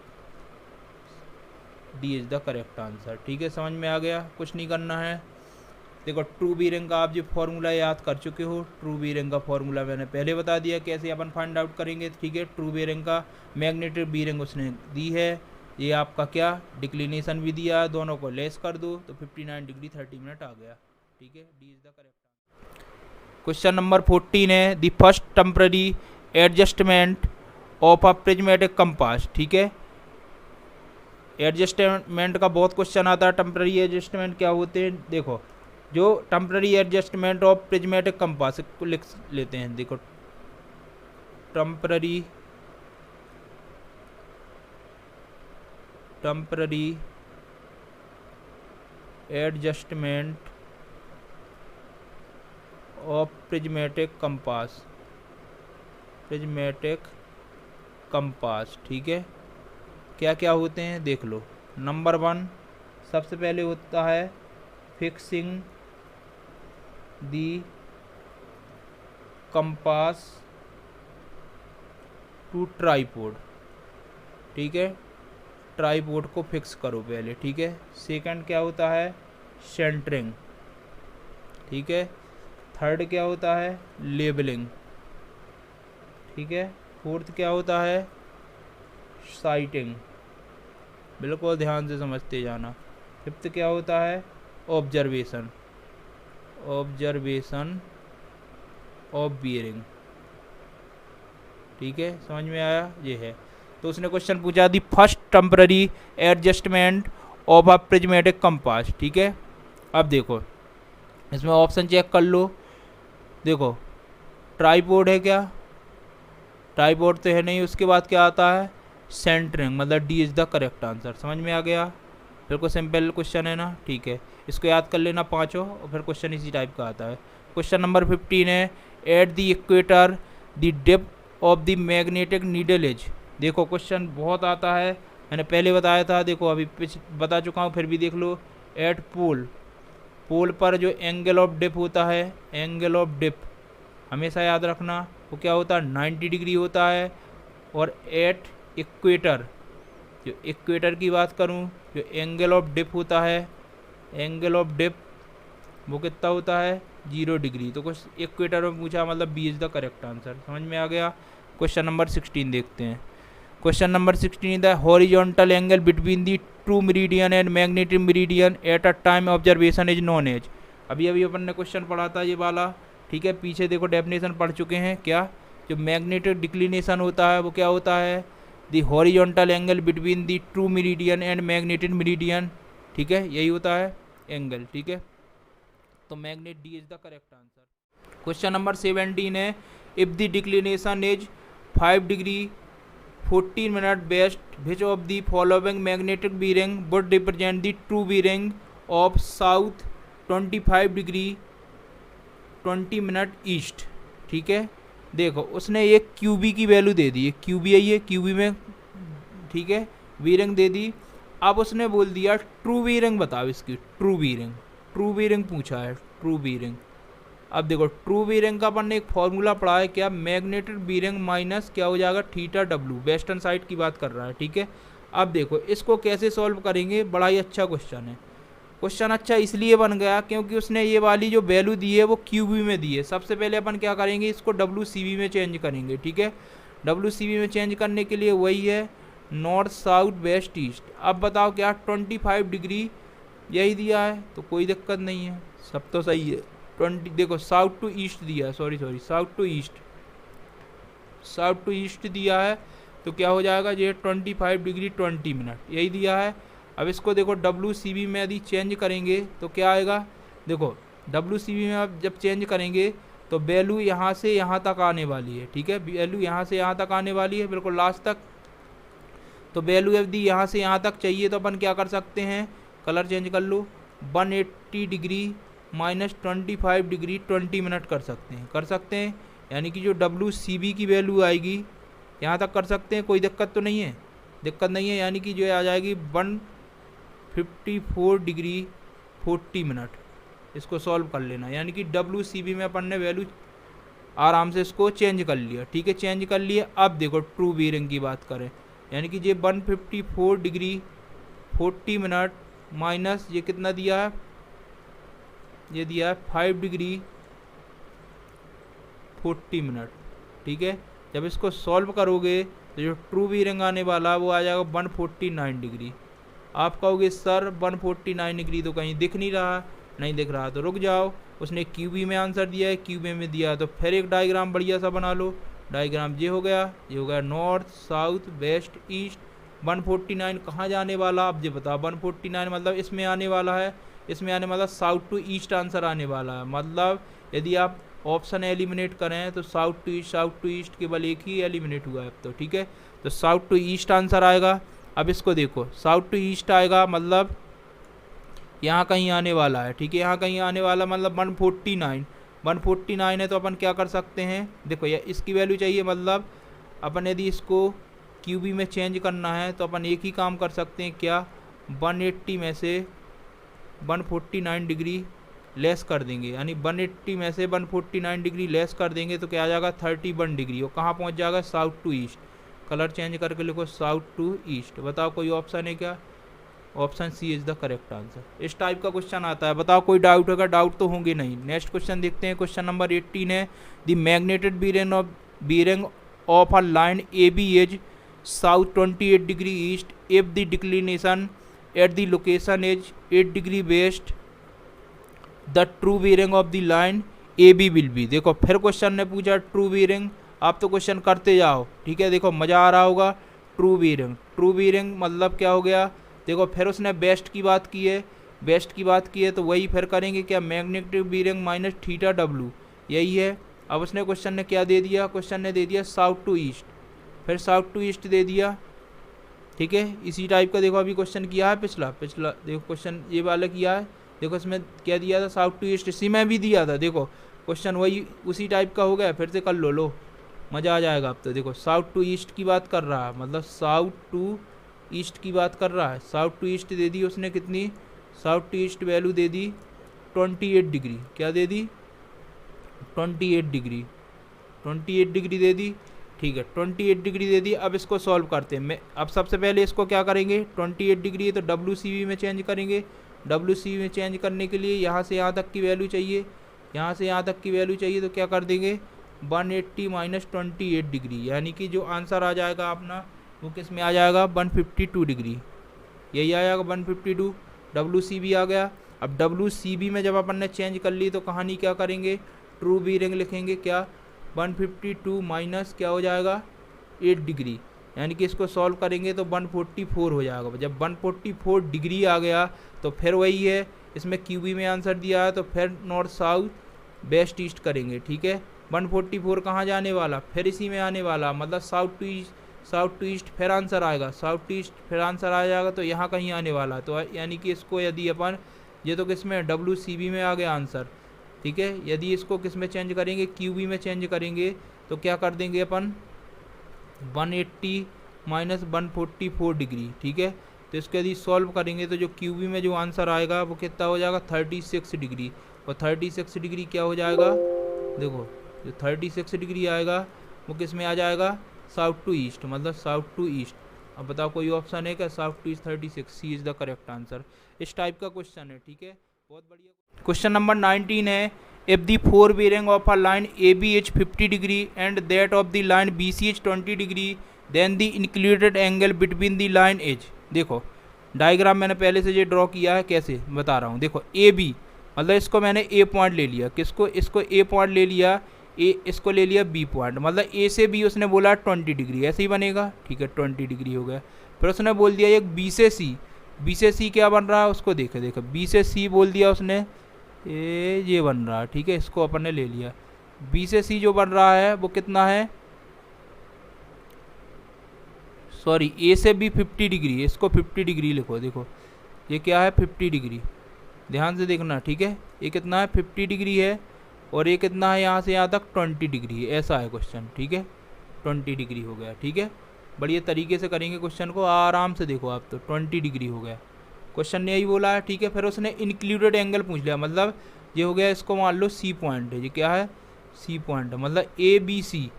D is the correct answer. ठीक है, समझ में आ गया, कुछ नहीं करना है। देखो ट्रू बीयरिंग का आप जो फॉर्मूला याद कर चुके हो, ट्रू बीयरिंग का फॉर्मूला मैंने पहले बता दिया कैसे अपन फाइंड आउट करेंगे। ठीक है, ट्रू बीयरिंग का मैग्नेटिक बीयरिंग उसने दी है ये आपका क्या डिक्लिनेशन भी दिया है, दोनों को लेस कर दो तो 59 डिग्री 30 मिनट आ गया। ठीक है, D is the correct. Question number 14 है the first temporary adjustment of a prismatic compass. ठीक है, एडजस्टमेंट का बहुत क्वेश्चन आता है। टेम्पररी एडजस्टमेंट क्या होते हैं, देखो जो temporary adjustment of prismatic compass को लिख लेते हैं। देखो temporary adjustment of prismatic compass. ठीक है, क्या क्या होते हैं देख लो। नंबर 1 सबसे पहले होता है fixing the compass to tripod. ठीक है, ट्राइपॉड को फिक्स करो पहले। ठीक है, सेकंड क्या होता है सेंटरिंग। ठीक है, थर्ड क्या होता है लेबलिंग। ठीक है, फोर्थ क्या होता है साइटिंग, बिल्कुल ध्यान से समझते जाना। फिफ्थ क्या होता है ऑब्जर्वेशन ऑफ बियरिंग। ठीक है, समझ में आया, ये है। तो उसने क्वेश्चन पूछा the first temporary adjustment of a prismatic compass. ठीक है, अब देखो इसमें ऑप्शन चेक कर लो। देखो ट्राइपॉड है क्या, ट्राइपॉड तो है नहीं। उसके बाद क्या आता है सेंटरिंग, मतलब D is the correct answer. समझ में आ गया, बिल्कुल सिंपल क्वेश्चन है ना। ठीक है, इसको याद कर लेना पांचों, और फिर क्वेश्चन इसी टाइप का आता है। क्वेश्चन नंबर 15 है at the equator the depth of the magnetic needle as. देखो क्वेश्चन बहुत आता है, मैंने पहले बताया था, देखो अभी बता चुका हूँ, फिर भी देख लो। एट पोल पर जो एंगल ऑफ डिप होता है, एंगल ऑफ डिप हमेशा याद रखना वो क्या होता है 90 डिग्री होता है। और एट इक्वेटर, जो इक्वेटर की बात करूं, जो एंगल ऑफ डिप होता है, एंगल ऑफ डिप वो कितना होता है 0 डिग्री। तो कुछ इक्वेटर में पूछा, मतलब B is the correct answer. समझ में आ गया। क्वेश्चन नंबर 16 देखते हैं। Question number 16 the horizontal angle between the true meridian and magnetic meridian at a time observation is known as. अभी अपन ने क्वेश्चन पढ़ा था ये वाला। ठीक है, पीछे देखो डेफिनेशन पढ़ चुके हैं। क्या जो मैग्नेटिक डिक्लिनेशन होता है वो क्या होता है the horizontal angle between the true meridian and magnetic meridian. ठीक है, यही होता है एंगल। ठीक है, तो magnet D is the correct answer. Question number 17 है if the declination is 5 degree 14 minute best which of the following magnetic bearing would represent the true bearing of south 25 degree 20 minute east. ठीक है, देखो उसने एक QB की value दे दी है, QB है ये, क्यूबी में ठीक है बीरिंग दे दी। अब उसने बोल दिया ट्रू बीरिंग बताओ इसकी, ट्रू बीरिंग पूछा है, ट्रू बीरिंग। अब देखो ट्रू बीरिंग का अपन ने एक फॉर्मूला पढ़ा है क्या, मैग्नेटिक बीरिंग माइनस क्या हो जाएगा थीटा डब्ल्यू, वेस्टर्न साइड की बात कर रहा है। ठीक है, अब देखो इसको कैसे सॉल्व करेंगे, बड़ा ही अच्छा क्वेश्चन है। क्वेश्चन अच्छा इसलिए बन गया क्योंकि उसने ये वाली जो वैल्यू दी है वो क्यूबी में दी है। सबसे पहले अपन क्या करेंगे, इसको WCB में चेंज करेंगे। ठीक है, WCB में चेंज करने के लिए वही है नॉर्थ साउथ वेस्ट ईस्ट। अब बताओ क्या 25 डिग्री यही दिया है, तो कोई दिक्कत नहीं है, सब तो सही है। 20 देखो साउथ टू ईस्ट दिया है, सॉरी साउथ टू ईस्ट दिया है, तो क्या हो जाएगा ये 25 डिग्री 20 मिनट यही दिया है। अब इसको देखो WCB में यदि चेंज करेंगे तो क्या आएगा, देखो WCB में अब जब चेंज करेंगे तो वैल्यू यहाँ से यहाँ तक आने वाली है। ठीक है, वैल्यू यहाँ से यहाँ तक आने वाली है, बिल्कुल लास्ट तक। तो वैल्यू यदि यहाँ से यहाँ तक चाहिए तो अपन क्या कर सकते हैं, कलर चेंज कर लो, 180 डिग्री माइनस 25 डिग्री 20 मिनट कर सकते हैं। यानी कि जो WCB की वैल्यू आएगी यहाँ तक कर सकते हैं, कोई दिक्कत तो नहीं है, दिक्कत नहीं है। यानी कि जो आ जाएगी 154 डिग्री 40 मिनट। इसको सॉल्व कर लेना, यानी कि WCB में अपन ने वैल्यू आराम से इसको चेंज कर लिया। ठीक है, चेंज कर लिया। अब देखो ट्रू बीरिंग की बात करें, यानी कि ये 154 डिग्री 40 मिनट माइनस ये कितना दिया है, ये दिया है 5 डिग्री 40 मिनट। ठीक है, जब इसको सॉल्व करोगे तो जो ट्रू बीयरिंग आने वाला है वो आ जाएगा 149 डिग्री। आप कहोगे सर 149 डिग्री तो कहीं दिख नहीं रहा, नहीं दिख रहा तो रुक जाओ, उसने क्यूबी में आंसर दिया है, क्यूबी में दिया है तो फिर एक डायग्राम बढ़िया सा बना लो। डायग्राम ये हो गया नॉर्थ साउथ वेस्ट ईस्ट। 149 कहाँ जाने वाला आप ये बताओ। 149 मतलब इसमें आने वाला है, इसमें आने मतलब साउथ टू ईस्ट आंसर आने वाला है। मतलब यदि आप ऑप्शन एलिमिनेट करें तो साउथ टू ईस्ट केवल एक ही एलिमिनेट हुआ है अब तो, ठीक है। तो साउथ टू ईस्ट आंसर आएगा। अब इसको देखो, साउथ टू ईस्ट आएगा मतलब यहाँ कहीं आने वाला है, ठीक है, यहाँ कहीं आने वाला मतलब 149 है। तो अपन क्या कर सकते हैं, देखो ये इसकी वैल्यू चाहिए, मतलब अपन यदि इसको क्यूबी में चेंज करना है तो अपन एक ही काम कर सकते हैं, क्या 180 में से 149 डिग्री लेस कर देंगे, यानी 180 में से 149 डिग्री लेस कर देंगे तो क्या आ जाएगा 31 डिग्री। और कहाँ पहुँच जाएगा, south to east. Colour change करके लिखो साउथ टू ईस्ट। बताओ कोई ऑप्शन है क्या, option C is the correct answer. इस टाइप का क्वेश्चन आता है। बताओ कोई डाउट होगा, डाउट तो होंगे नहीं। नेक्स्ट क्वेश्चन देखते हैं, क्वेश्चन नंबर 18 है, the magnetic bearing of a line A B is south 28 degree east if the declination at the location is 8 degree west, the true bearing of the line A B will be. देखो फिर question ने पूछा true bearing, आप तो question करते जाओ, ठीक है। देखो मज़ा आ रहा होगा। ट्रू बीयरिंग मतलब क्या हो गया, देखो फिर उसने बेस्ट की बात की है, बेस्ट की बात की है तो वही फिर करेंगे क्या, magnetic bearing minus theta W, यही है। अब उसने क्वेश्चन ने क्या दे दिया, क्वेश्चन ने दे दिया साउथ टू ईस्ट, फिर साउथ टू ईस्ट दे दिया, ठीक है। इसी टाइप का देखो अभी क्वेश्चन किया है पिछला देखो क्वेश्चन ये वाला किया है, देखो इसमें क्या दिया था, साउथ टू ईस्ट, इसी में भी दिया था। देखो क्वेश्चन वही उसी टाइप का हो गया, फिर से कर लो मज़ा आ जाएगा। अब तो देखो साउथ टू ईस्ट की बात कर रहा है, मतलब साउथ टू ईस्ट की बात कर रहा है। साउथ टू ईस्ट दे दी उसने कितनी, साउथ टू ईस्ट वैल्यू दे दी 28 डिग्री, क्या दे दी 28 डिग्री दे दी, ठीक है 28 डिग्री दे दी। अब इसको सॉल्व करते हैं। मैं अब सबसे पहले इसको क्या करेंगे, 28 डिग्री है तो WCV में चेंज करेंगे। WCV में चेंज करने के लिए यहाँ से यहाँ तक की वैल्यू चाहिए, यहाँ से यहाँ तक की वैल्यू चाहिए, तो क्या कर देंगे 180 माइनस 28 डिग्री, यानी कि जो आंसर आ जाएगा अपना वो किस में आ जाएगा 152 डिग्री, यही आएगा 152। WCB आ गया। अब WCB में जब अपन ने चेंज कर ली तो कहानी क्या करेंगे, ट्रू बीयरिंग लिखेंगे, क्या 152 माइनस क्या हो जाएगा 8 डिग्री, यानी कि इसको सॉल्व करेंगे तो 144 हो जाएगा। जब 144 डिग्री आ गया तो फिर वही है, इसमें क्यूबी में आंसर दिया है तो फिर नॉर्थ साउथ वेस्ट ईस्ट करेंगे, ठीक है। 144 कहाँ जाने वाला, फिर इसी में आने वाला, मतलब साउथ टू ईस्ट फिर आंसर आएगा, साउथ टू ईस्ट फिर आंसर आ जाएगा तो यहाँ कहीं आने वाला। तो यानी कि इसको यदि अपन, ये तो किस में WCB में आ गया आंसर, ठीक है। यदि इसको किस में चेंज करेंगे, क्यूबी में चेंज करेंगे तो क्या कर देंगे अपन 180 माइनस 144 डिग्री, ठीक है। तो इसको यदि सॉल्व करेंगे तो जो क्यूबी में जो आंसर आएगा वो कितना हो जाएगा 36 डिग्री, और 36 डिग्री क्या हो जाएगा, देखो जो 36 डिग्री आएगा वो किस में आ जाएगा, साउथ टू ईस्ट, मतलब साउथ टू ईस्ट। अब बताओ कोई ऑप्शन है क्या, south to east 36, C is the correct answer. इस टाइप का क्वेश्चन है, ठीक है, बहुत बढ़िया। क्वेश्चन नंबर 19 है, if the fore bearing of a line AB is 50 degree and that of the line BC is 20 degree, then the included angle between the line is. देखो diagram मैंने पहले से ये ड्रॉ किया है, कैसे बता रहा हूँ। देखो AB मतलब इसको मैंने A पॉइंट ले लिया, किसको, इसको A पॉइंट ले लिया, इसको ले लिया B पॉइंट, मतलब A से B उसने बोला 20 डिग्री, ऐसे ही बनेगा, ठीक है 20 डिग्री हो गया। फिर उसने बोल दिया एक B से C क्या बन रहा है, उसको देखो B से C बोल दिया उसने, ये बन रहा है, ठीक है, इसको अपन ने ले लिया। B से C जो बन रहा है वो कितना है, सॉरी A से B 50 डिग्री, इसको 50 डिग्री लिखो। देखो ये क्या है 50 डिग्री, ध्यान से देखना, ठीक है। ये कितना है 50 डिग्री है, और ये कितना है यहाँ से यहाँ तक 20 डिग्री है, ऐसा है क्वेश्चन, ठीक है 20 डिग्री हो गया, ठीक है। बढ़िया तरीके से करेंगे क्वेश्चन को, आराम से देखो आप, तो 20 डिग्री हो गया, क्वेश्चन ने यही बोला है, ठीक है। फिर उसने इंक्लूडेड एंगल पूछ लिया, मतलब ये हो गया, इसको मान लो C पॉइंट है, ये क्या है C पॉइंट है, मतलब ABC।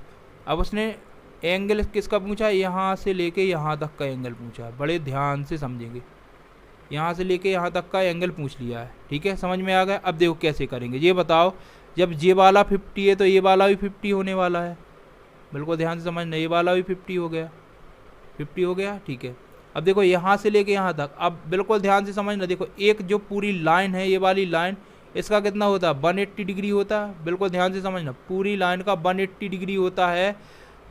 अब उसने एंगल किसका पूछा, यहाँ से लेके यहाँ तक का एंगल पूछा, बड़े ध्यान से समझेंगे, यहाँ से लेके यहाँ तक का एंगल पूछ लिया है, ठीक है, समझ में आ गया। अब देखो कैसे करेंगे, ये बताओ, जब ये वाला 50 है तो ये वाला भी 50 होने वाला है, बिल्कुल ध्यान से समझना, ये वाला भी 50 हो गया, 50 हो गया, ठीक है। अब देखो यहाँ से लेके यहाँ तक, अब बिल्कुल ध्यान से समझना, देखो एक जो पूरी लाइन है ये वाली लाइन, इसका कितना होता है 180 डिग्री होता है, बिल्कुल ध्यान से समझना, पूरी लाइन का 180 डिग्री होता है।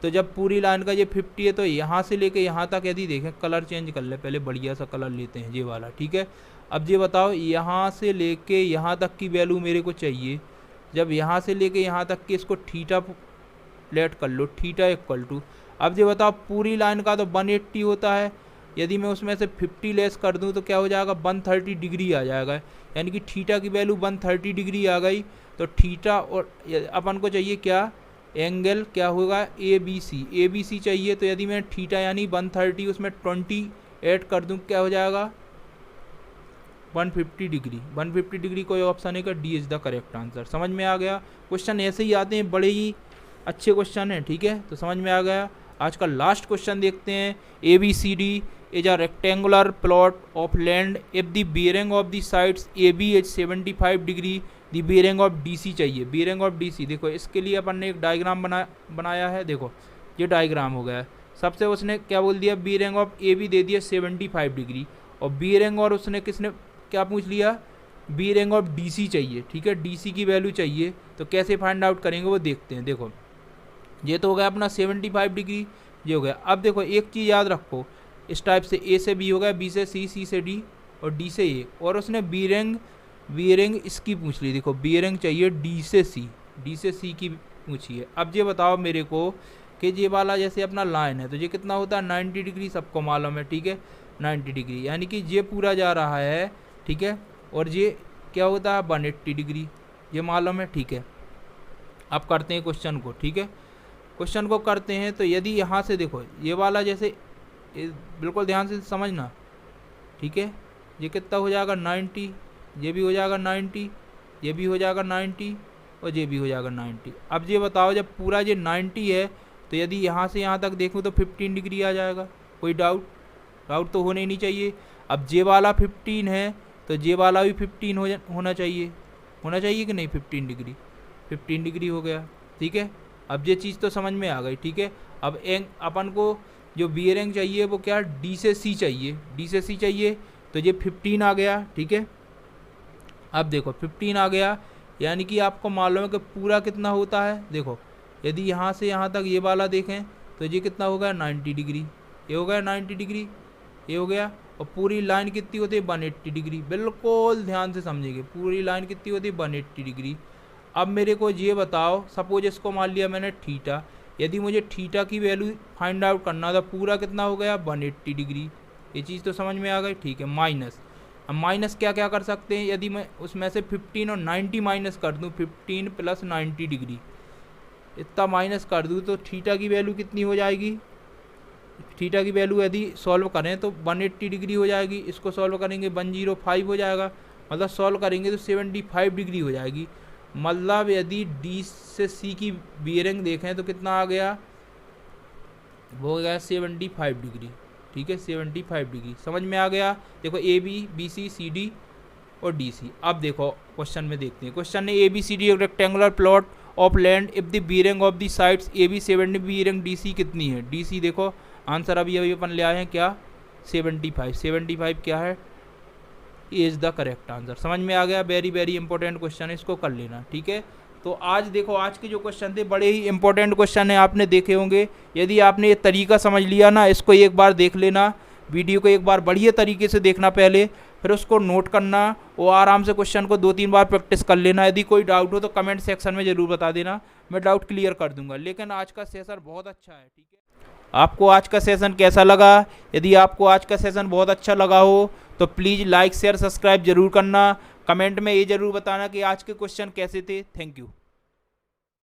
तो जब पूरी लाइन का ये 50 है तो यहाँ से लेके यहाँ तक यदि देखें, कलर चेंज कर ले पहले, बढ़िया सा कलर लेते हैं ये वाला, ठीक है। अब ये बताओ यहाँ से लेके यहाँ तक की वैल्यू मेरे को चाहिए, जब यहाँ से लेके यहाँ तक की इसको थीटा लेट कर लो, थीटा इक्वल टू, अब ये बताओ पूरी लाइन का तो 180 होता है, यदि मैं उसमें से 50 लेस कर दूं तो क्या हो जाएगा 130 डिग्री आ जाएगा, यानी कि थीटा की वैल्यू 130 डिग्री आ गई। तो थीटा और अपन को चाहिए क्या, एंगल क्या होगा ए बी सी चाहिए। तो यदि मैं थीटा यानी 130 उसमें 20 ऐड कर दूं क्या हो जाएगा 150 डिग्री। 150 डिग्री कोई ऑप्शन है का, D is the correct answer. समझ में आ गया, क्वेश्चन ऐसे ही आते हैं, बड़े ही अच्छे क्वेश्चन हैं, ठीक है। तो समझ में आ गया। आज का लास्ट क्वेश्चन देखते हैं। A B C D is a rectangular plot of land if the bearing of the sides A B is 75 degree, the bearing of D C चाहिए। बेयरिंग ऑफ डी सी, देखो इसके लिए अपन ने एक डायग्राम बनाया है, देखो ये डायग्राम हो गया है। सबसे उसने क्या बोल दिया, बेयरिंग ऑफ ए बी दे दिया 75 डिग्री, और बेयरिंग और उसने किसने क्या पूछ लिया, बेयरिंग ऑफ डी सी चाहिए, ठीक है। डी सी की वैल्यू चाहिए, तो कैसे फाइंड आउट करेंगे वो देखते हैं। देखो ये तो हो गया अपना 75 डिग्री, ये हो गया। अब देखो एक चीज़ याद रखो, इस टाइप से ए से बी हो गया, बी से सी, सी से डी और डी से ए, और उसने बेयरिंग इसकी पूछ ली, देखो बेयरिंग चाहिए डी से सी की पूछी है। अब ये बताओ मेरे को कि ये वाला जैसे अपना लाइन है तो ये कितना होता है 90 डिग्री, सबको मालूम है, ठीक है 90 डिग्री, यानी कि ये पूरा जा रहा है, ठीक है, और ये क्या होता है 180 डिग्री, ये मालूम है, ठीक है। अब करते हैं क्वेश्चन को, ठीक है, क्वेश्चन को करते हैं। तो यदि यहाँ से देखो ये वाला जैसे, बिल्कुल ध्यान से समझना, ठीक है, ये कितना हो जाएगा 90, ये भी हो जाएगा 90, ये भी हो जाएगा 90 और ये भी हो जाएगा 90। अब ये बताओ जब पूरा ये 90 है तो यदि यहाँ से यहाँ तक देखूँ तो 15 डिग्री आ जाएगा, कोई डाउट तो होने ही नहीं चाहिए। अब ये वाला 15 है तो ये वाला भी 15 होना चाहिए कि नहीं, 15 डिग्री हो गया, ठीक है। अब ये चीज़ तो समझ में आ गई, ठीक है। अब अपन को जो बेयरिंग चाहिए वो क्या, डी से सी चाहिए, तो ये 15 आ गया, ठीक है। अब देखो 15 आ गया, यानी कि आपको मालूम है कि पूरा कितना होता है, देखो यदि यहाँ से यहाँ तक ये वाला देखें तो ये कितना हो गया 90 डिग्री, ये हो गया 90 डिग्री, ये हो गया, और पूरी लाइन कितनी होती है 180 डिग्री, बिल्कुल ध्यान से समझिएगा, पूरी लाइन कितनी होती है 180 डिग्री। अब मेरे को ये बताओ, सपोज इसको मान लिया मैंने थीटा, यदि मुझे थीटा की वैल्यू फाइंड आउट करना था, पूरा कितना हो गया 180 डिग्री, ये चीज़ तो समझ में आ गई, ठीक है। माइनस, अब माइनस क्या क्या कर सकते हैं, यदि मैं उसमें से 15 और 90 माइनस कर दूं, 15 प्लस 90 डिग्री इतना माइनस कर दूं तो थीटा की वैल्यू कितनी हो जाएगी, थीटा की वैल्यू यदि सॉल्व करें तो 180 डिग्री हो जाएगी, इसको सॉल्व करेंगे 105 हो जाएगा, मतलब सॉल्व करेंगे तो 75 डिग्री हो जाएगी। मतलब यदि डी से सी की बेयरिंग देखें तो कितना आ गया, वो हो गया 75 डिग्री, ठीक है 75 डिग्री, समझ में आ गया। देखो A B C C D और डी सी। अब देखो क्वेश्चन में देखते हैं, क्वेश्चन ने A B C D rectangular plot of land if the bearing of the sides A B 70, bearing D C कितनी है, डी सी देखो आंसर अभी अपन ले आए हैं क्या 75 क्या है, इज द करेक्ट आंसर। समझ में आ गया, वेरी वेरी इंपॉर्टेंट क्वेश्चन है, इसको कर लेना, ठीक है। तो आज देखो आज के जो क्वेश्चन थे बड़े ही इंपॉर्टेंट क्वेश्चन है, आपने देखे होंगे। यदि आपने ये तरीका समझ लिया ना, इसको एक बार देख लेना, वीडियो को एक बार बढ़िया तरीके से देखना पहले, फिर उसको नोट करना और आराम से क्वेश्चन को 2-3 बार प्रैक्टिस कर लेना। यदि कोई डाउट हो तो कमेंट सेक्शन में ज़रूर बता देना, मैं डाउट क्लियर कर दूंगा। लेकिन आज का सेशन बहुत अच्छा है, ठीक है। आपको आज का सेशन कैसा लगा? यदि आपको आज का सेशन बहुत अच्छा लगा हो तो प्लीज़ लाइक शेयर सब्सक्राइब जरूर करना। कमेंट में ये जरूर बताना कि आज के क्वेश्चन कैसे थे। Thank you.